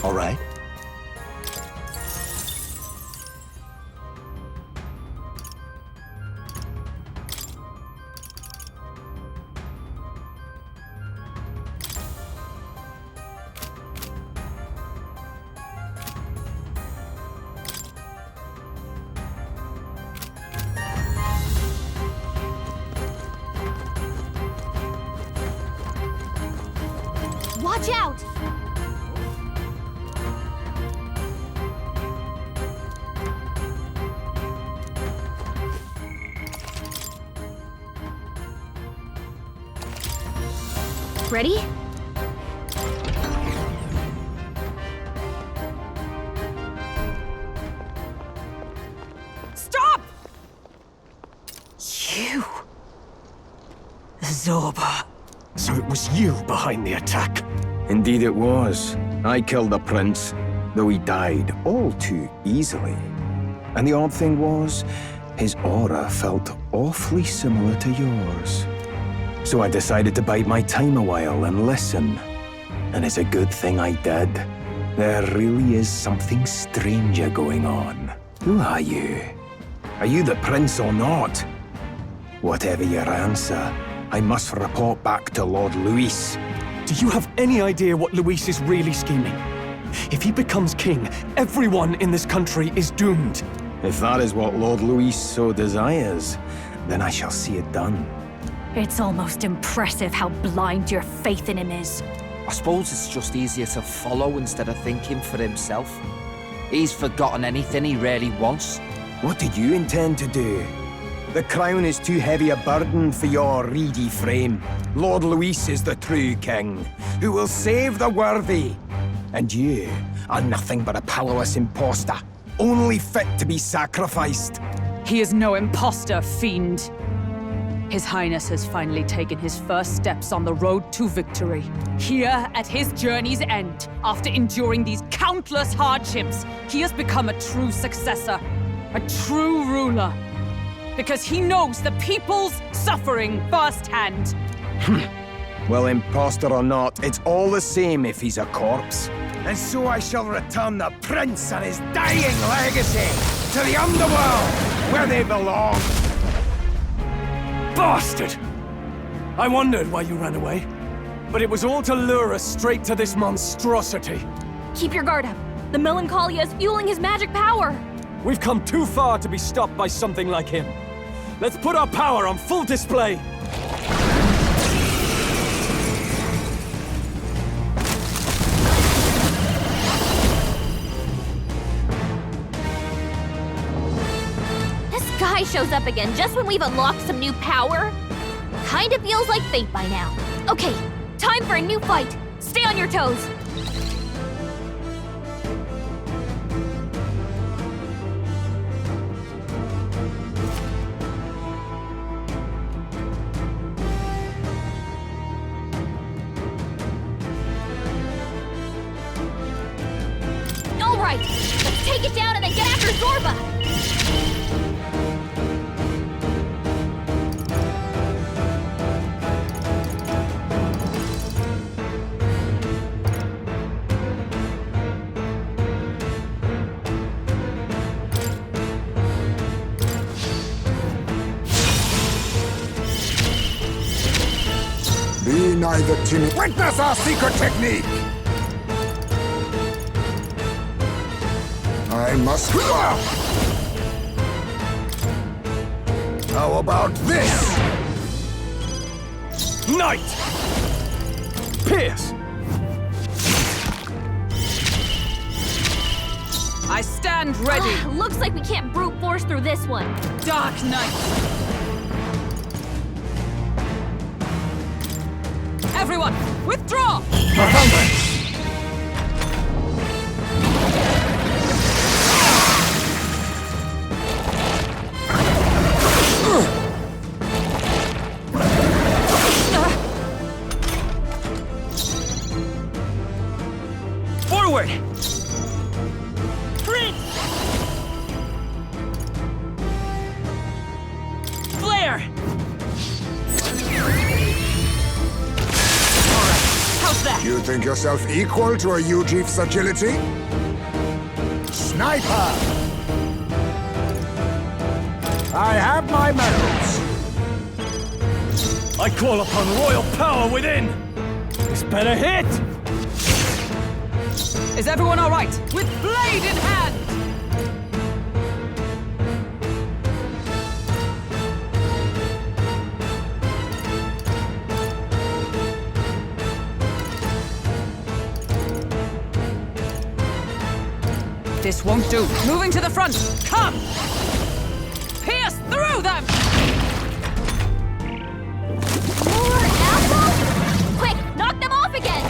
All right. Watch out! Ready? Stop! You... Zorba. So it was you behind the attack? Indeed it was. I killed the prince, though he died all too easily. And the odd thing was, his aura felt awfully similar to yours. So I decided to bide my time a while and listen. And it's a good thing I did. There really is something stranger going on. Who are you? Are you the prince or not? Whatever your answer, I must report back to Lord Luis. Do you have any idea what Luis is really scheming? If he becomes king, everyone in this country is doomed. If that is what Lord Luis so desires, then I shall see it done. It's almost impressive how blind your faith in him is. I suppose it's just easier to follow instead of thinking for himself. He's forgotten anything he really wants. What did you intend to do? The crown is too heavy a burden for your reedy frame. Lord Luis is the true king, who will save the worthy. And you are nothing but a powerless imposter, only fit to be sacrificed. He is no imposter, fiend. His Highness has finally taken his first steps on the road to victory. Here, at his journey's end, after enduring these countless hardships, he has become a true successor, a true ruler. Because he knows the people's suffering firsthand. Well, imposter or not, it's all the same if he's a corpse. And so I shall return the prince and his dying legacy to the underworld, where they belong. Bastard! I wondered why you ran away, but it was all to lure us straight to this monstrosity. Keep your guard up. The melancholia is fueling his magic power. We've come too far to be stopped by something like him. Let's put our power on full display. This guy shows up again just when we've unlocked some new power. Kinda feels like fate by now. Okay, time for a new fight. Stay on your toes. Alright, let's take it down and then get after Zorba! Be neither timid. Witness our secret technique! I must... How about this? Knight! Pierce! I stand ready. Looks like we can't brute force through this one. Dark Knight! Everyone, withdraw! Forward! Flare! How's that? You think yourself equal to a Ujif's agility? Sniper! I have my medals! I call upon royal power within! This better hit! Is everyone all right? With blade in hand! This won't do. Moving to the front. Come! Pierce through them! More apples? Quick, knock them off again!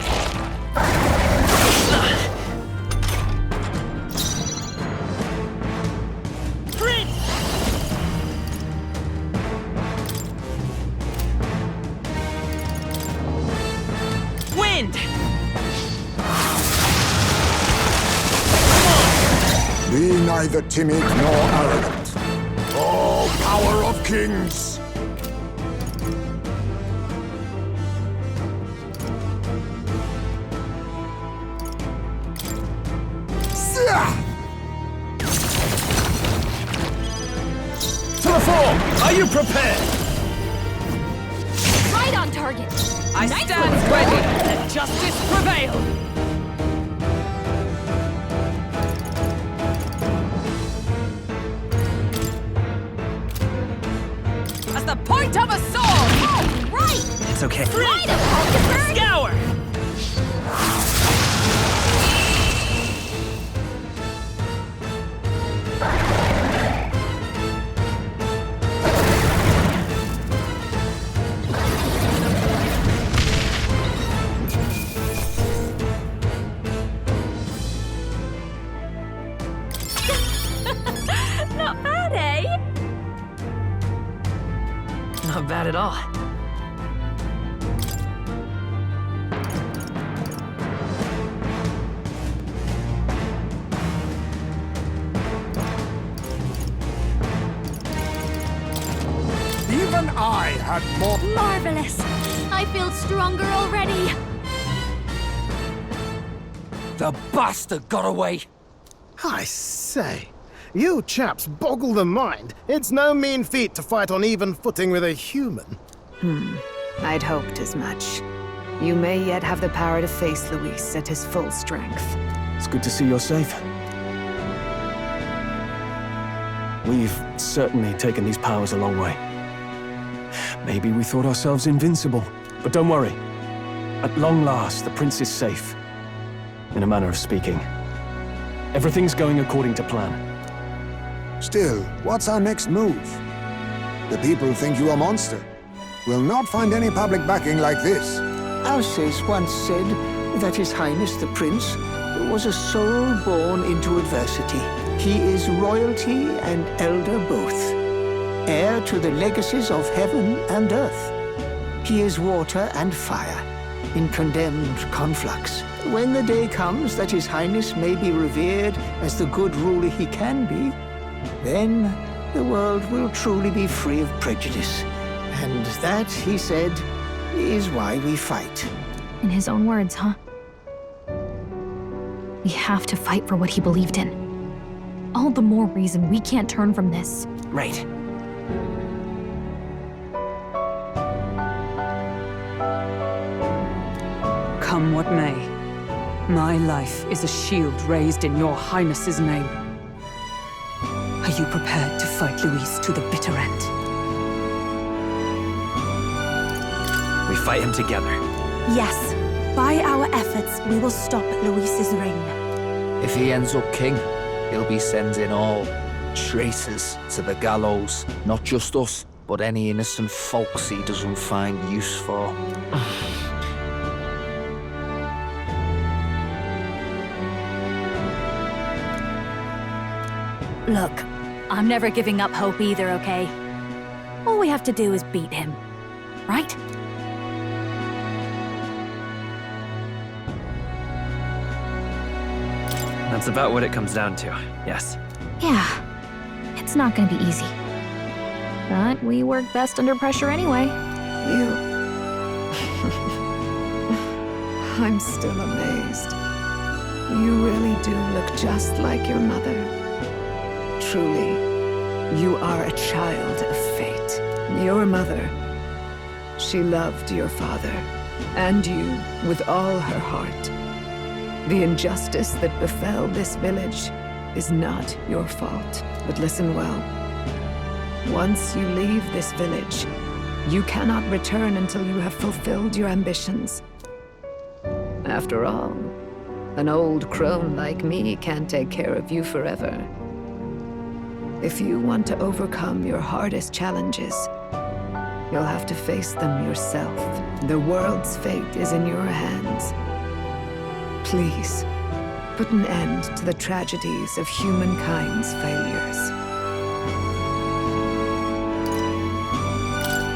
neither timid nor arrogant. Oh, power of kings! To the fore! Are you prepared? Right on target! I stand ready! Let justice prevail! As the point of a sword! Oh, right! It's okay. Right up, Hulkenberg! Scour! Not bad, eh? Not bad at all. Even I had more... Marvelous! I feel stronger already! The bastard got away! I say, you chaps boggle the mind. It's no mean feat to fight on even footing with a human. I'd hoped as much. You may yet have the power to face Luis at his full strength. It's good to see you're safe. We've certainly taken these powers a long way. Maybe we thought ourselves invincible, but don't worry. At long last, the prince is safe. In a manner of speaking. Everything's going according to plan. Still, what's our next move? The people think you a monster. We'll not find any public backing like this. Alces once said that His Highness the Prince was a soul born into adversity. He is royalty and elder both, heir to the legacies of heaven and earth. He is water and fire, in condemned conflux. When the day comes that His Highness may be revered as the good ruler he can be, then the world will truly be free of prejudice. And that, he said, is why we fight. In his own words, huh? We have to fight for what he believed in. All the more reason we can't turn from this. Right. Come what may, my life is a shield raised in your highness's name. Are you prepared to fight Luis to the bitter end? We fight him together. Yes. By our efforts, we will stop Luis's reign. If he ends up king, he'll be sending all traitors to the gallows. Not just us, but any innocent folks he doesn't find use for. Look, I'm never giving up hope either, okay? All we have to do is beat him, right? That's about what it comes down to, yes. Yeah, it's not gonna be easy. But we work best under pressure anyway. I'm still amazed. You really do look just like your mother. Truly, you are a child of fate. Your mother, she loved your father, and you with all her heart. The injustice that befell this village is not your fault. But listen well. Once you leave this village, you cannot return until you have fulfilled your ambitions. After all, an old crone like me can't take care of you forever. If you want to overcome your hardest challenges, you'll have to face them yourself. The world's fate is in your hands. Please, put an end to the tragedies of humankind's failures.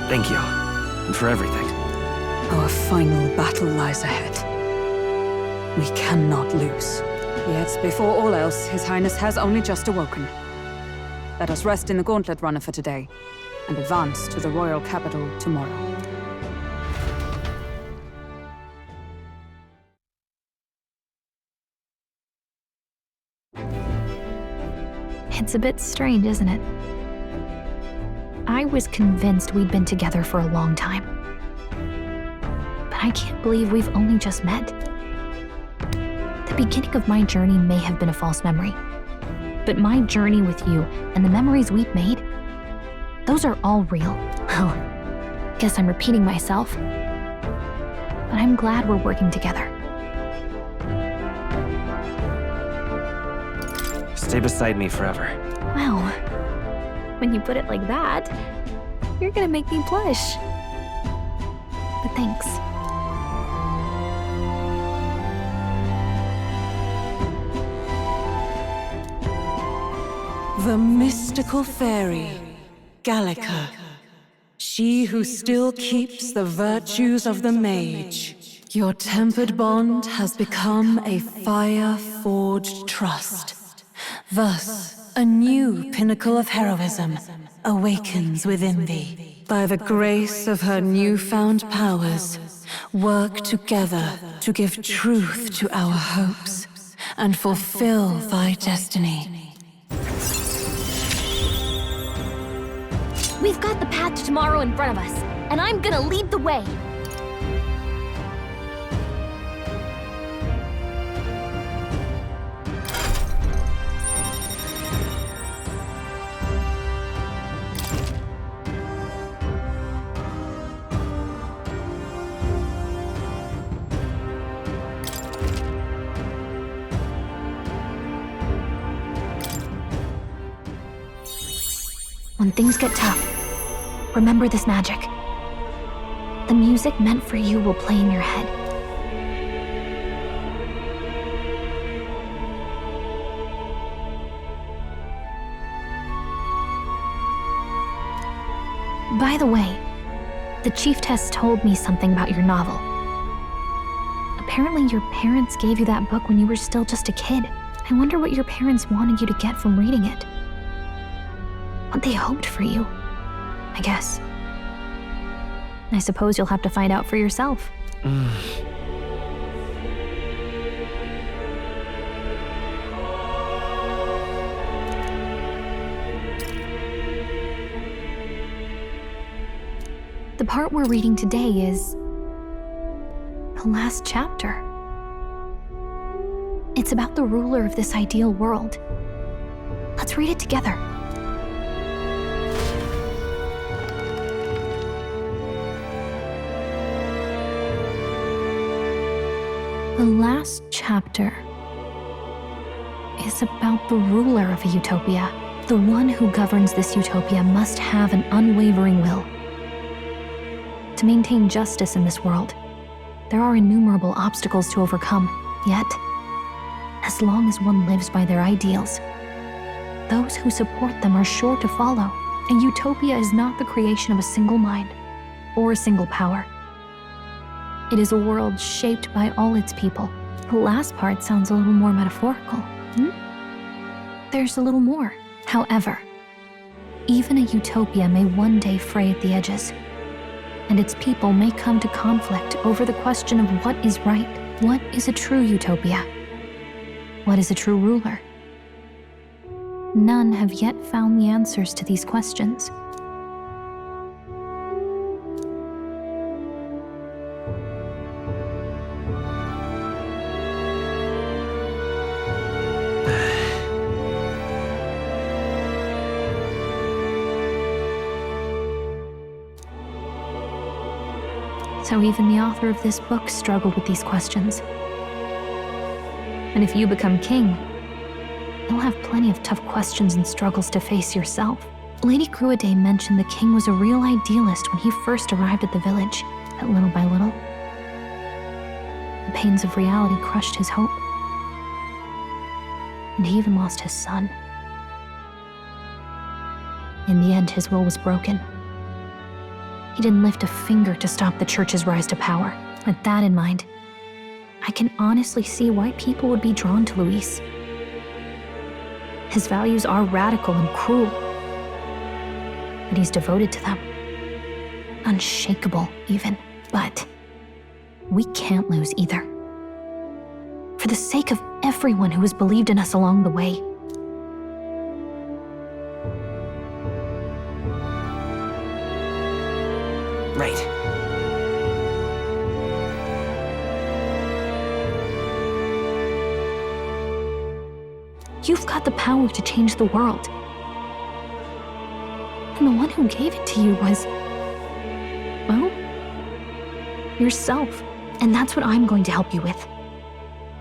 Thank you. And for everything. Our final battle lies ahead. We cannot lose. Yet, before all else, His Highness has only just awoken. Let us rest in the Gauntlet Runner for today, and advance to the royal capital tomorrow. It's a bit strange, isn't it? I was convinced we'd been together for a long time. But I can't believe we've only just met. The beginning of my journey may have been a false memory. But my journey with you and the memories we've made, those are all real. Well, guess I'm repeating myself. But I'm glad we're working together. Stay beside me forever. Well, when you put it like that, you're gonna make me blush. But thanks. The mystical fairy, Gallica. She who still keeps the virtues of the mage. Your tempered bond has become a fire-forged trust. Thus, a new pinnacle of heroism awakens within thee. By the grace of her newfound powers, work together to give truth to our hopes and fulfill thy destiny. We've got the path to tomorrow in front of us, and I'm gonna lead the way. When things get tough, remember this magic. The music meant for you will play in your head. By the way, the chiefess told me something about your novel. Apparently your parents gave you that book when you were still just a kid. I wonder what your parents wanted you to get from reading it. What they hoped for you, I guess. I suppose you'll have to find out for yourself. The part we're reading today is the last chapter. It's about the ruler of this ideal world. Let's read it together. The last chapter is about the ruler of a utopia. The one who governs this utopia must have an unwavering will. To maintain justice in this world, there are innumerable obstacles to overcome. Yet, as long as one lives by their ideals, those who support them are sure to follow. A utopia is not the creation of a single mind or a single power. It is a world shaped by all its people. The last part sounds a little more metaphorical. There's a little more. However, even a utopia may one day fray at the edges, and its people may come to conflict over the question of what is right. What is a true utopia? What is a true ruler? None have yet found the answers to these questions. So even the author of this book struggled with these questions. And if you become king, you'll have plenty of tough questions and struggles to face yourself. Lady Gruaday mentioned the king was a real idealist when he first arrived at the village, but little by little, the pains of reality crushed his hope. And he even lost his son. In the end, his will was broken. He didn't lift a finger to stop the church's rise to power. With that in mind, I can honestly see why people would be drawn to Luis. His values are radical and cruel, but he's devoted to them. Unshakable, even. But we can't lose either. For the sake of everyone who has believed in us along the way. Right. You've got the power to change the world. And the one who gave it to you was, well, yourself. And that's what I'm going to help you with.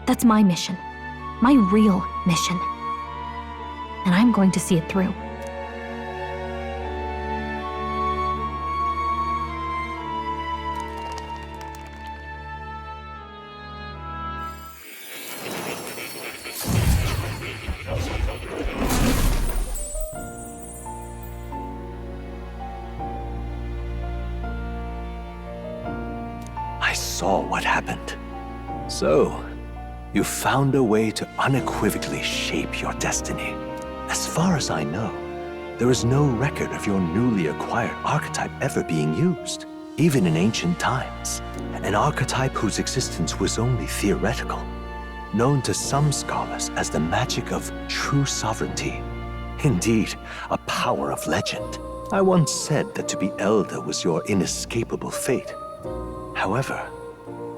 That's my mission. My real mission. And I'm going to see it through. I saw what happened. So, you found a way to unequivocally shape your destiny. As far as I know, there is no record of your newly acquired archetype ever being used, even in ancient times. An archetype whose existence was only theoretical, known to some scholars as the magic of true sovereignty. Indeed, a power of legend. I once said that to be elder was your inescapable fate. However,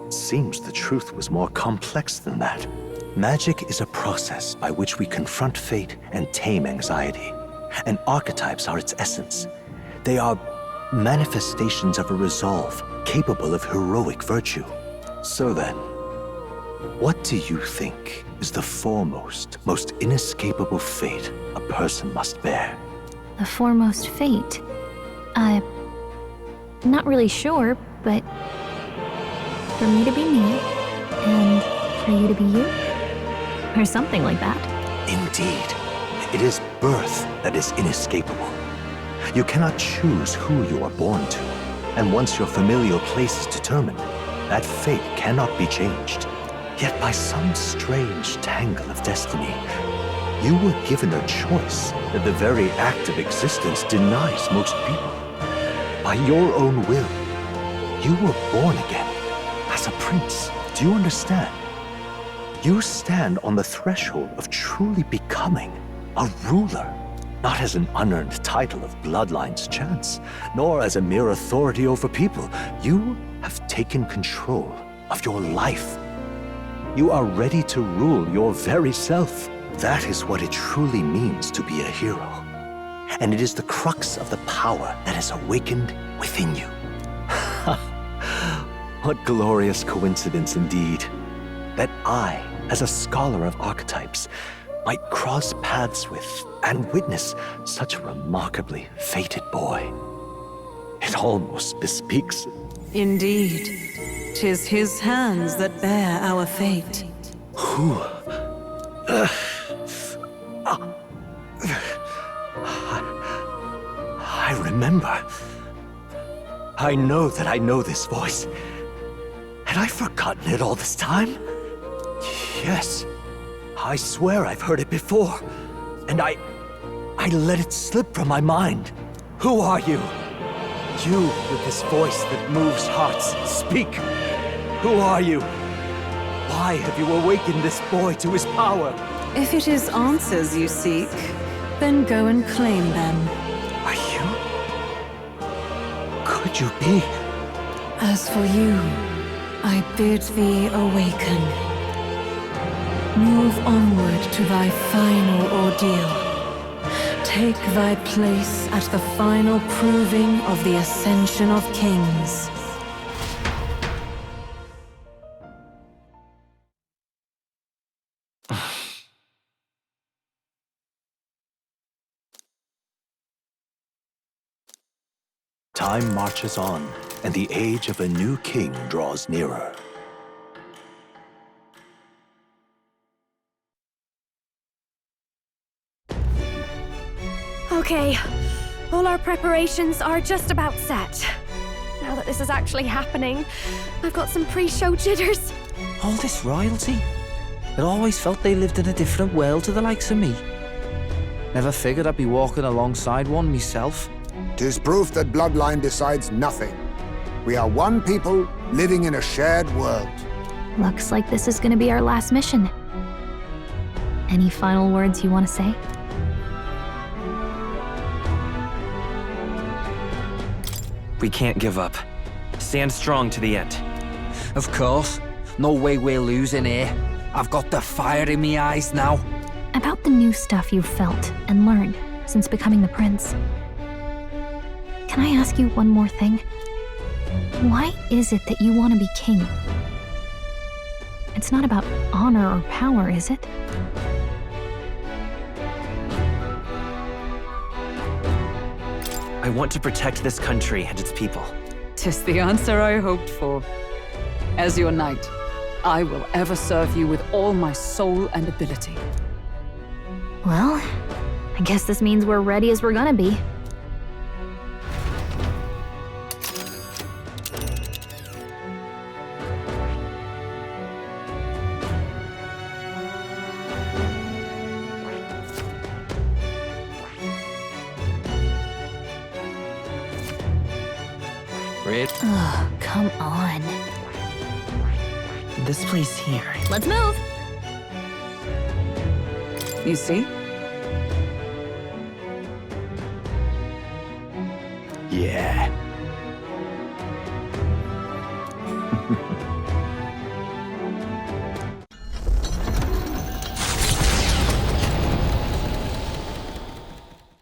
it seems the truth was more complex than that. Magic is a process by which we confront fate and tame anxiety. And archetypes are its essence. They are manifestations of a resolve capable of heroic virtue. So then, what do you think is the foremost, most inescapable fate a person must bear? The foremost fate? Not really sure, but for me to be me, and for you to be you? Or something like that. Indeed. It is birth that is inescapable. You cannot choose who you are born to, and once your familial place is determined, that fate cannot be changed. Yet by some strange tangle of destiny, you were given a choice that the very act of existence denies most people. By your own will, you were born again as a prince. Do you understand? You stand on the threshold of truly becoming a ruler, not as an unearned title of bloodline's chance, nor as a mere authority over people. You have taken control of your life. You are ready to rule your very self. That is what it truly means to be a hero. And it is the crux of the power that is awakened within you. What glorious coincidence indeed, that I, as a scholar of archetypes, might cross paths with and witness such a remarkably fated boy. It almost bespeaks... Indeed, 'tis his hands that bear our fate. Who? I remember. I know that I know this voice. Had I forgotten it all this time? Yes. I swear I've heard it before. And I let it slip from my mind. Who are you? You with this voice that moves hearts. Speak. Who are you? Why have you awakened this boy to his power? If it is answers you seek, then go and claim them. Are you? Could you be? As for you, I bid thee awaken. Move onward to thy final ordeal. Take thy place at the final proving of the Ascension of Kings. Time marches on, and the age of a new king draws nearer. Okay, all our preparations are just about set. Now that this is actually happening, I've got some pre-show jitters. All this royalty. It always felt they lived in a different world to the likes of me. Never figured I'd be walking alongside one myself. 'Tis proof that bloodline decides nothing. We are one people living in a shared world. Looks like this is gonna be our last mission. Any final words you want to say? We can't give up. Stand strong to the end. Of course. No way we're losing here. I've got the fire in my eyes now. About the new stuff you've felt and learned since becoming the prince. Can I ask you one more thing? Why is it that you want to be king? It's not about honor or power, is it? I want to protect this country and its people. 'Tis the answer I hoped for. As your knight, I will ever serve you with all my soul and ability. Well, I guess this means we're ready as we're gonna be. Ugh, come on. This place here. Let's move! You see? Yeah.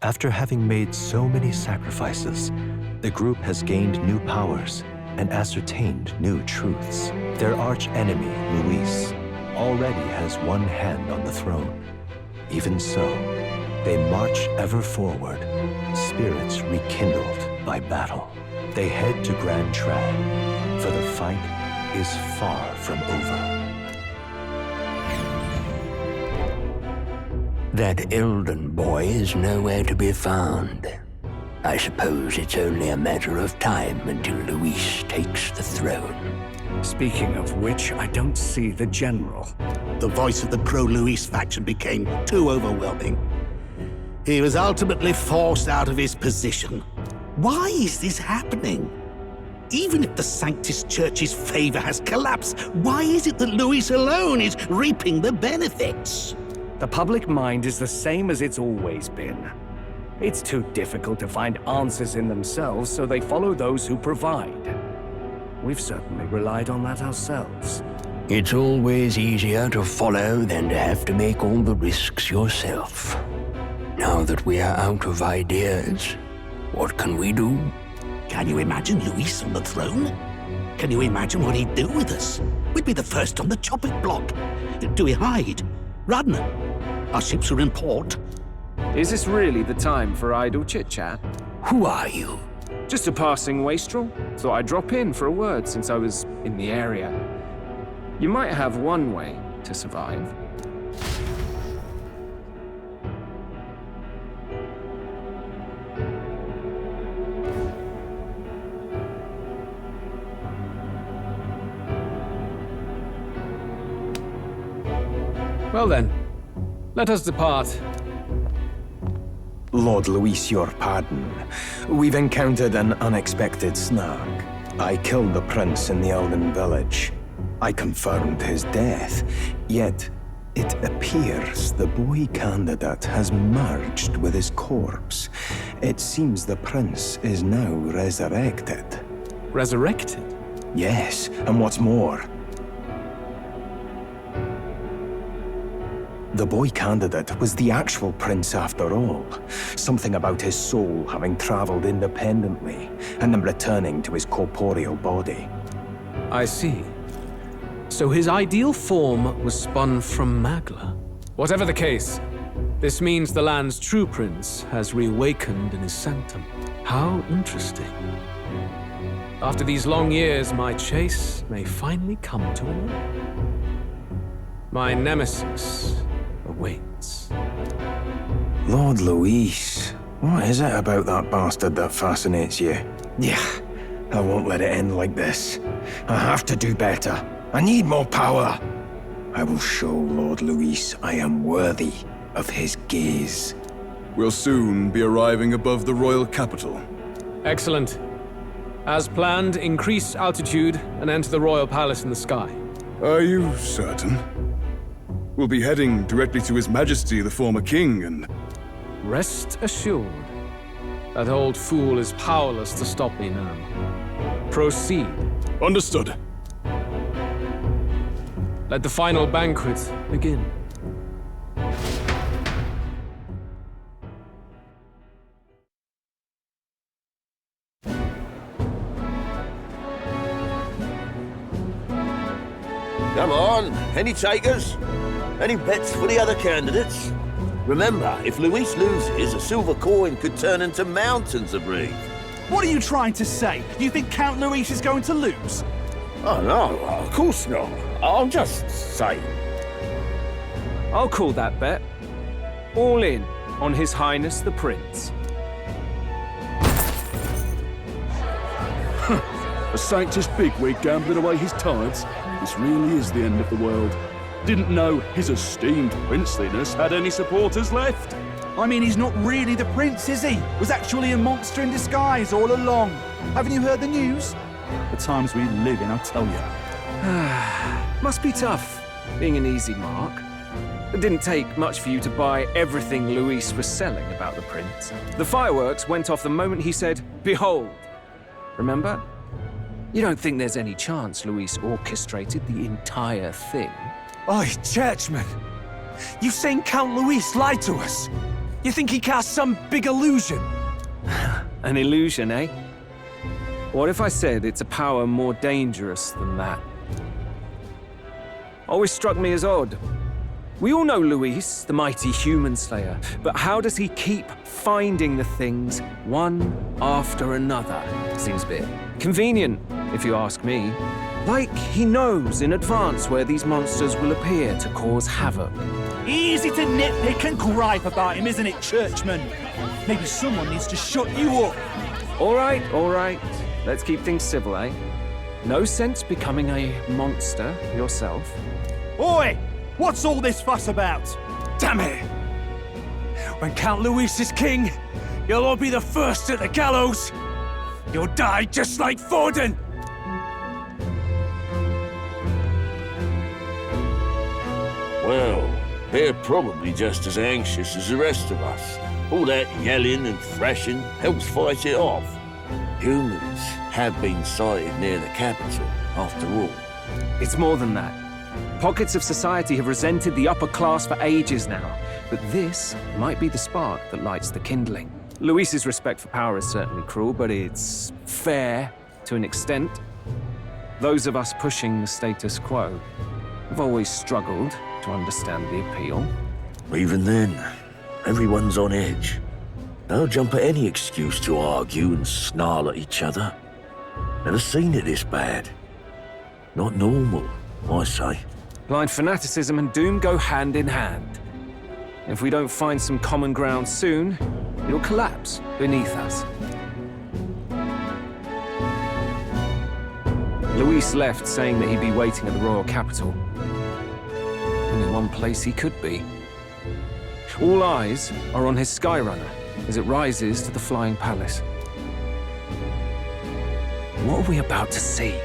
After having made so many sacrifices, the group has gained new powers and ascertained new truths. Their arch-enemy, Luis, already has one hand on the throne. Even so, they march ever forward, spirits rekindled by battle. They head to Grand Trad, for the fight is far from over. That Elden boy is nowhere to be found. I suppose it's only a matter of time until Luis takes the throne. Speaking of which, I don't see the general. The voice of the pro-Luis faction became too overwhelming. He was ultimately forced out of his position. Why is this happening? Even if the Sanctus Church's favor has collapsed, why is it that Luis alone is reaping the benefits? The public mind is the same as it's always been. It's too difficult to find answers in themselves, so they follow those who provide. We've certainly relied on that ourselves. It's always easier to follow than to have to make all the risks yourself. Now that we are out of ideas, what can we do? Can you imagine Luis on the throne? Can you imagine what he'd do with us? We'd be the first on the chopping block. Do we hide? Run? Our ships are in port. Is this really the time for idle chit-chat? Who are you? Just a passing wastrel. Thought I'd drop in for a word since I was in the area. You might have one way to survive. Well then, let us depart. Lord Luis, your pardon. We've encountered an unexpected snag. I killed the prince in the Elden village. I confirmed his death, yet it appears the boy candidate has merged with his corpse. It seems the prince is now resurrected. Resurrected? Yes, and what's more, the boy candidate was the actual prince after all. Something about his soul having traveled independently and then returning to his corporeal body. I see. So his ideal form was spun from Magla. Whatever the case, this means the land's true prince has reawakened in his sanctum. How interesting. After these long years, my chase may finally come to an end. My nemesis awaits. Lord Luis, what is it about that bastard that fascinates you? Yeah, I won't let it end like this. I have to do better. I need more power. I will show Lord Luis I am worthy of his gaze. We'll soon be arriving above the royal capital. Excellent. As planned, increase altitude and enter the royal palace in the sky. Are you certain? We'll be heading directly to His Majesty, the former king, and... Rest assured, that old fool is powerless to stop me now. Proceed. Understood. Let the final banquet begin. Come on, any takers? Any bets for the other candidates? Remember, if Luis loses, a silver coin could turn into mountains of Reeve. What are you trying to say? You think Count Luis is going to lose? Oh no, of course not. I'm just saying. I'll call that bet. All in on His Highness the Prince. A sanctus bigwig gambling away his tithes? This really is the end of the world. Didn't know his esteemed princeliness had any supporters left. I mean, he's not really the prince, is he? Was actually a monster in disguise all along. Haven't you heard the news? The times we live in, I'll tell you. Must be tough, being an easy mark. It didn't take much for you to buy everything Luis was selling about the prince. The fireworks went off the moment he said, "Behold." Remember? You don't think there's any chance Luis orchestrated the entire thing? Oi, churchman! You've seen Count Luis lie to us? You think he cast some big illusion? An illusion, eh? What if I said it's a power more dangerous than that? Always struck me as odd. We all know Luis, the mighty human slayer, but how does he keep finding the things one after another? Seems a bit convenient, if you ask me. Like he knows in advance where these monsters will appear to cause havoc. Easy to nitpick and gripe about him, isn't it, churchman? Maybe someone needs to shut you up. All right. Let's keep things civil, eh? No sense becoming a monster yourself. Oi! What's all this fuss about? Damn it! When Count Luis is king, you'll all be the first at the gallows. You'll die just like Forden. Well, they're probably just as anxious as the rest of us. All that yelling and thrashing helps fight it off. Humans have been sighted near the capital, after all. It's more than that. Pockets of society have resented the upper class for ages now, but this might be the spark that lights the kindling. Luis's respect for power is certainly cruel, but it's fair to an extent. Those of us pushing the status quo have always struggled to understand the appeal. Even then, everyone's on edge. They'll jump at any excuse to argue and snarl at each other. Never seen it this bad. Not normal, I say. Blind fanaticism and doom go hand in hand. If we don't find some common ground soon, it'll collapse beneath us. Luis left saying that he'd be waiting at the royal capital. Only one place he could be. All eyes are on his Skyrunner as it rises to the flying palace. What are we about to see?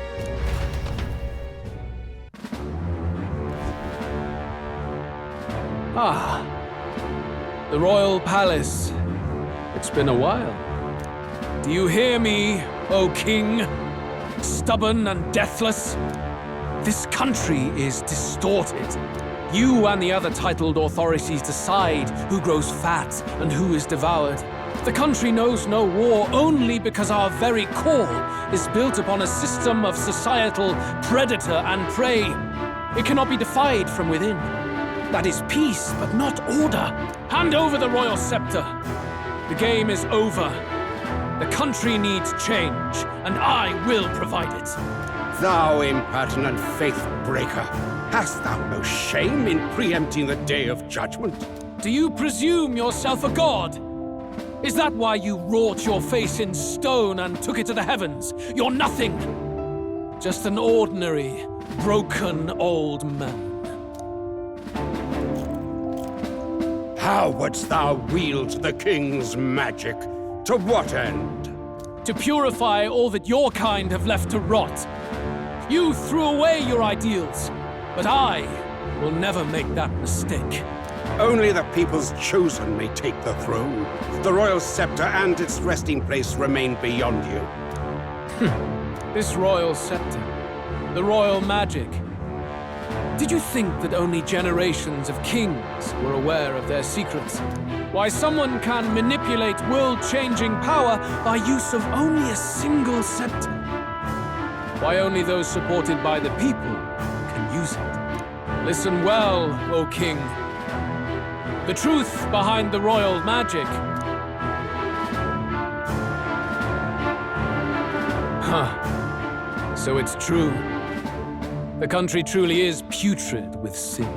Ah, the royal palace. It's been a while. Do you hear me, O king? Stubborn and deathless? This country is distorted. You and the other titled authorities decide who grows fat and who is devoured. The country knows no war only because our very core is built upon a system of societal predator and prey. It cannot be defied from within. That is peace, but not order. Hand over the royal scepter. The game is over. The country needs change, and I will provide it. Thou impertinent faith breaker, hast thou no shame in preempting the day of judgment? Do you presume yourself a god? Is that why you wrought your face in stone and took it to the heavens? You're nothing. Just an ordinary, broken old man. How wouldst thou wield the king's magic? To what end? To purify all that your kind have left to rot. You threw away your ideals, but I will never make that mistake. Only the people's chosen may take the throne. The royal scepter and its resting place remain beyond you. This royal scepter, the royal magic. Did you think that only generations of kings were aware of their secrets? Why someone can manipulate world-changing power by use of only a single scepter? Why only those supported by the people can use it? Listen well, O king. The truth behind the royal magic. Huh. So it's true. The country truly is putrid with sin.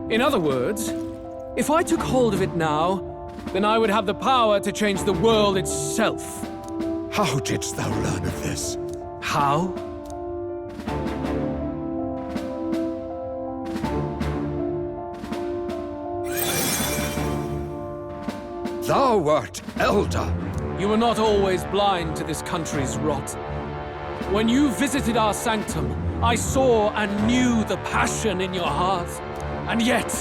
In other words, if I took hold of it now, then I would have the power to change the world itself. How didst thou learn of this? How? Thou wert elder. You were not always blind to this country's rot. When you visited our sanctum, I saw and knew the passion in your heart. And yet,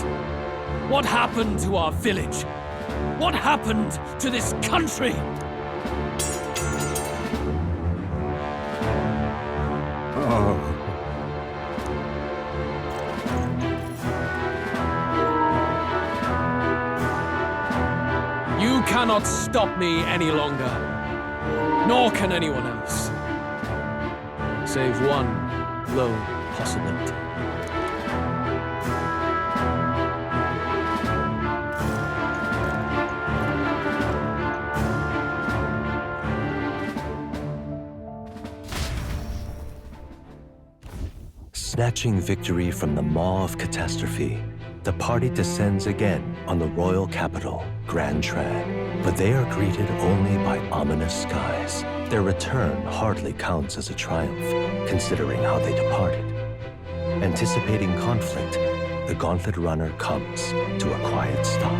what happened to our village? What happened to this country? Oh. You cannot stop me any longer. Nor can anyone else. Save one lone possibility. Snatching victory from the maw of catastrophe, the party descends again on the royal capital, Grand Trad. But they are greeted only by ominous skies. Their return hardly counts as a triumph, considering how they departed. Anticipating conflict, the Gauntlet Runner comes to a quiet stop.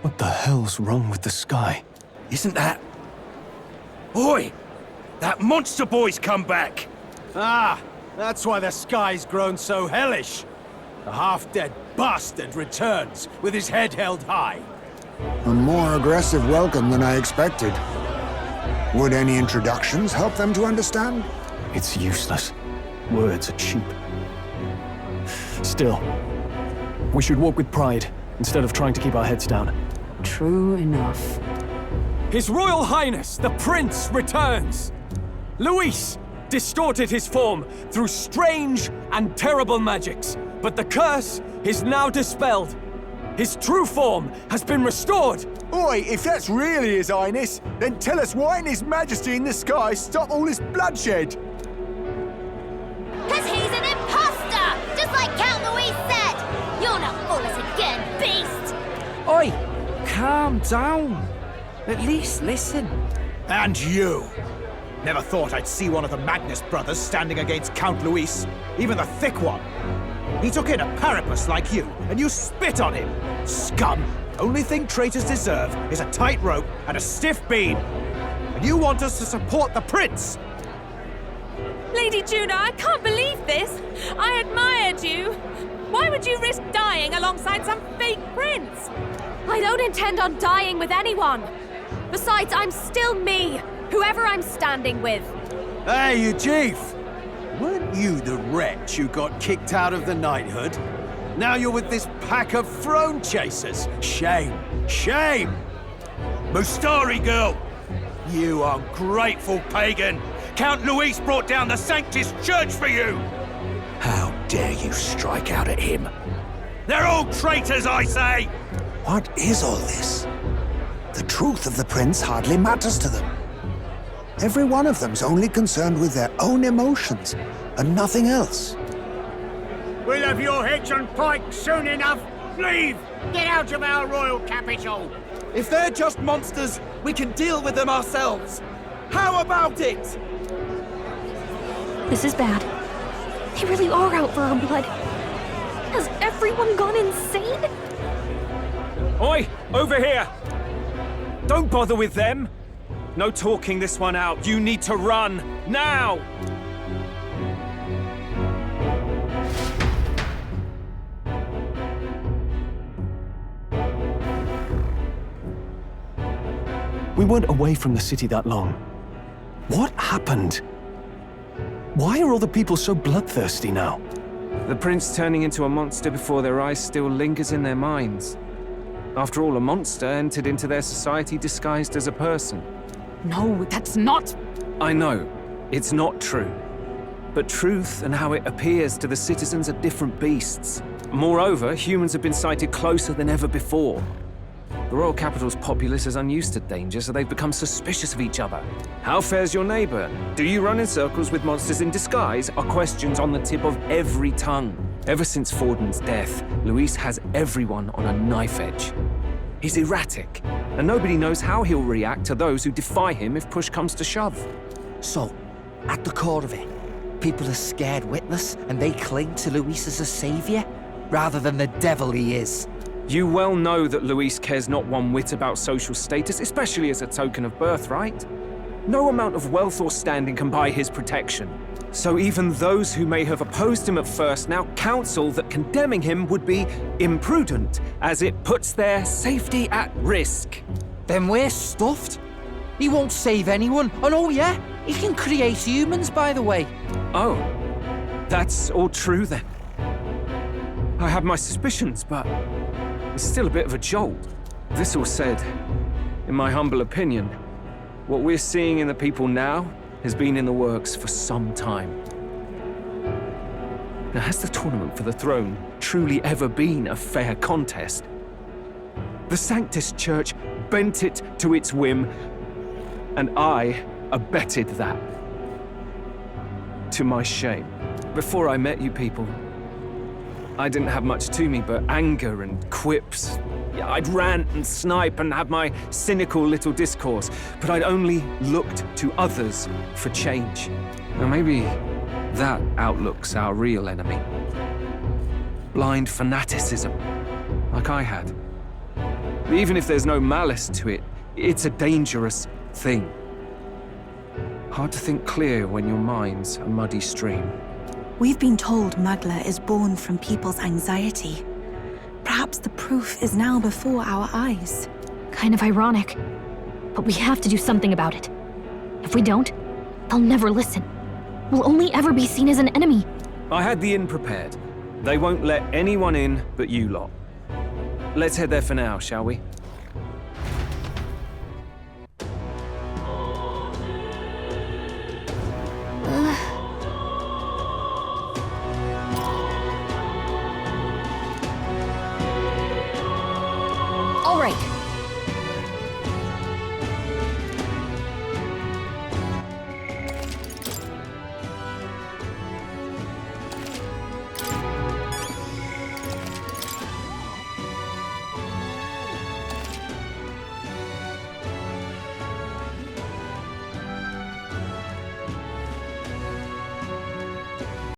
What the hell's wrong with the sky? Isn't that... Oi! That monster boy's come back! Ah, that's why the sky's grown so hellish. The half-dead bastard returns with his head held high. A more aggressive welcome than I expected. Would any introductions help them to understand? It's useless. Words are cheap. Still, we should walk with pride instead of trying to keep our heads down. True enough. His Royal Highness, the Prince, returns! Luis distorted his form through strange and terrible magics, but the curse is now dispelled. His true form has been restored! Oi, if that's really His Highness, then tell us why in His Majesty in the sky stop all this bloodshed? Cause he's an imposter! Just like Count Luis said! You'll not fool us again, beast! Oi! Calm down. At least listen. And you! Never thought I'd see one of the Magnus brothers standing against Count Luis, even the thick one. He took in a Parapus like you, and you spit on him! Scum! Only thing traitors deserve is a tight rope and a stiff beam. And you want us to support the prince! Lady Juna, I can't believe this! I admired you! Why would you risk dying alongside some fake prince? I don't intend on dying with anyone! Besides, I'm still me, whoever I'm standing with. Hey, you chief! Weren't you the wretch who got kicked out of the knighthood? Now you're with this pack of throne chasers. Shame! Shame! Mustari girl! You ungrateful pagan! Count Luis brought down the Sanctus Church for you! How dare you strike out at him? They're all traitors, I say! What is all this? The truth of the prince hardly matters to them. Every one of them's only concerned with their own emotions, and nothing else. We'll have your hedge on pike soon enough. Leave! Get out of our royal capital! If they're just monsters, we can deal with them ourselves. How about it? This is bad. They really are out for our blood. Has everyone gone insane? Oi! Over here! Don't bother with them! No talking this one out. You need to run! Now! We weren't away from the city that long. What happened? Why are all the people so bloodthirsty now? The prince turning into a monster before their eyes still lingers in their minds. After all, a monster entered into their society disguised as a person. No, that's not... I know, it's not true. But truth and how it appears to the citizens are different beasts. Moreover, humans have been sighted closer than ever before. The royal capital's populace is unused to danger, so they've become suspicious of each other. How fares your neighbor? Do you run in circles with monsters in disguise? Are questions on the tip of every tongue. Ever since Fordman's death, Luis has everyone on a knife edge. He's erratic, and nobody knows how he'll react to those who defy him if push comes to shove. So, at the core of it, people are scared witless and they cling to Luis as a savior, rather than the devil he is. You well know that Luis cares not one whit about social status, especially as a token of birthright. No amount of wealth or standing can buy his protection. So even those who may have opposed him at first now counsel that condemning him would be imprudent, as it puts their safety at risk. Then we're stuffed. He won't save anyone, and oh yeah, he can create humans, by the way. Oh, that's all true then. I have my suspicions, but it's still a bit of a jolt. This all said, in my humble opinion, what we're seeing in the people now has been in the works for some time. Now, has the tournament for the throne truly ever been a fair contest? The Sanctus Church bent it to its whim, and I abetted that. To my shame. Before I met you people, I didn't have much to me but anger and quips. Yeah, I'd rant and snipe and have my cynical little discourse, but I'd only looked to others for change. Now maybe that outlook's our real enemy. Blind fanaticism, like I had. Even if there's no malice to it, it's a dangerous thing. Hard to think clear when your mind's a muddy stream. We've been told Magla is born from people's anxiety. Perhaps the proof is now before our eyes. Kind of ironic. But we have to do something about it. If we don't, they'll never listen. We'll only ever be seen as an enemy. I had the inn prepared. They won't let anyone in but you lot. Let's head there for now, shall we? All right.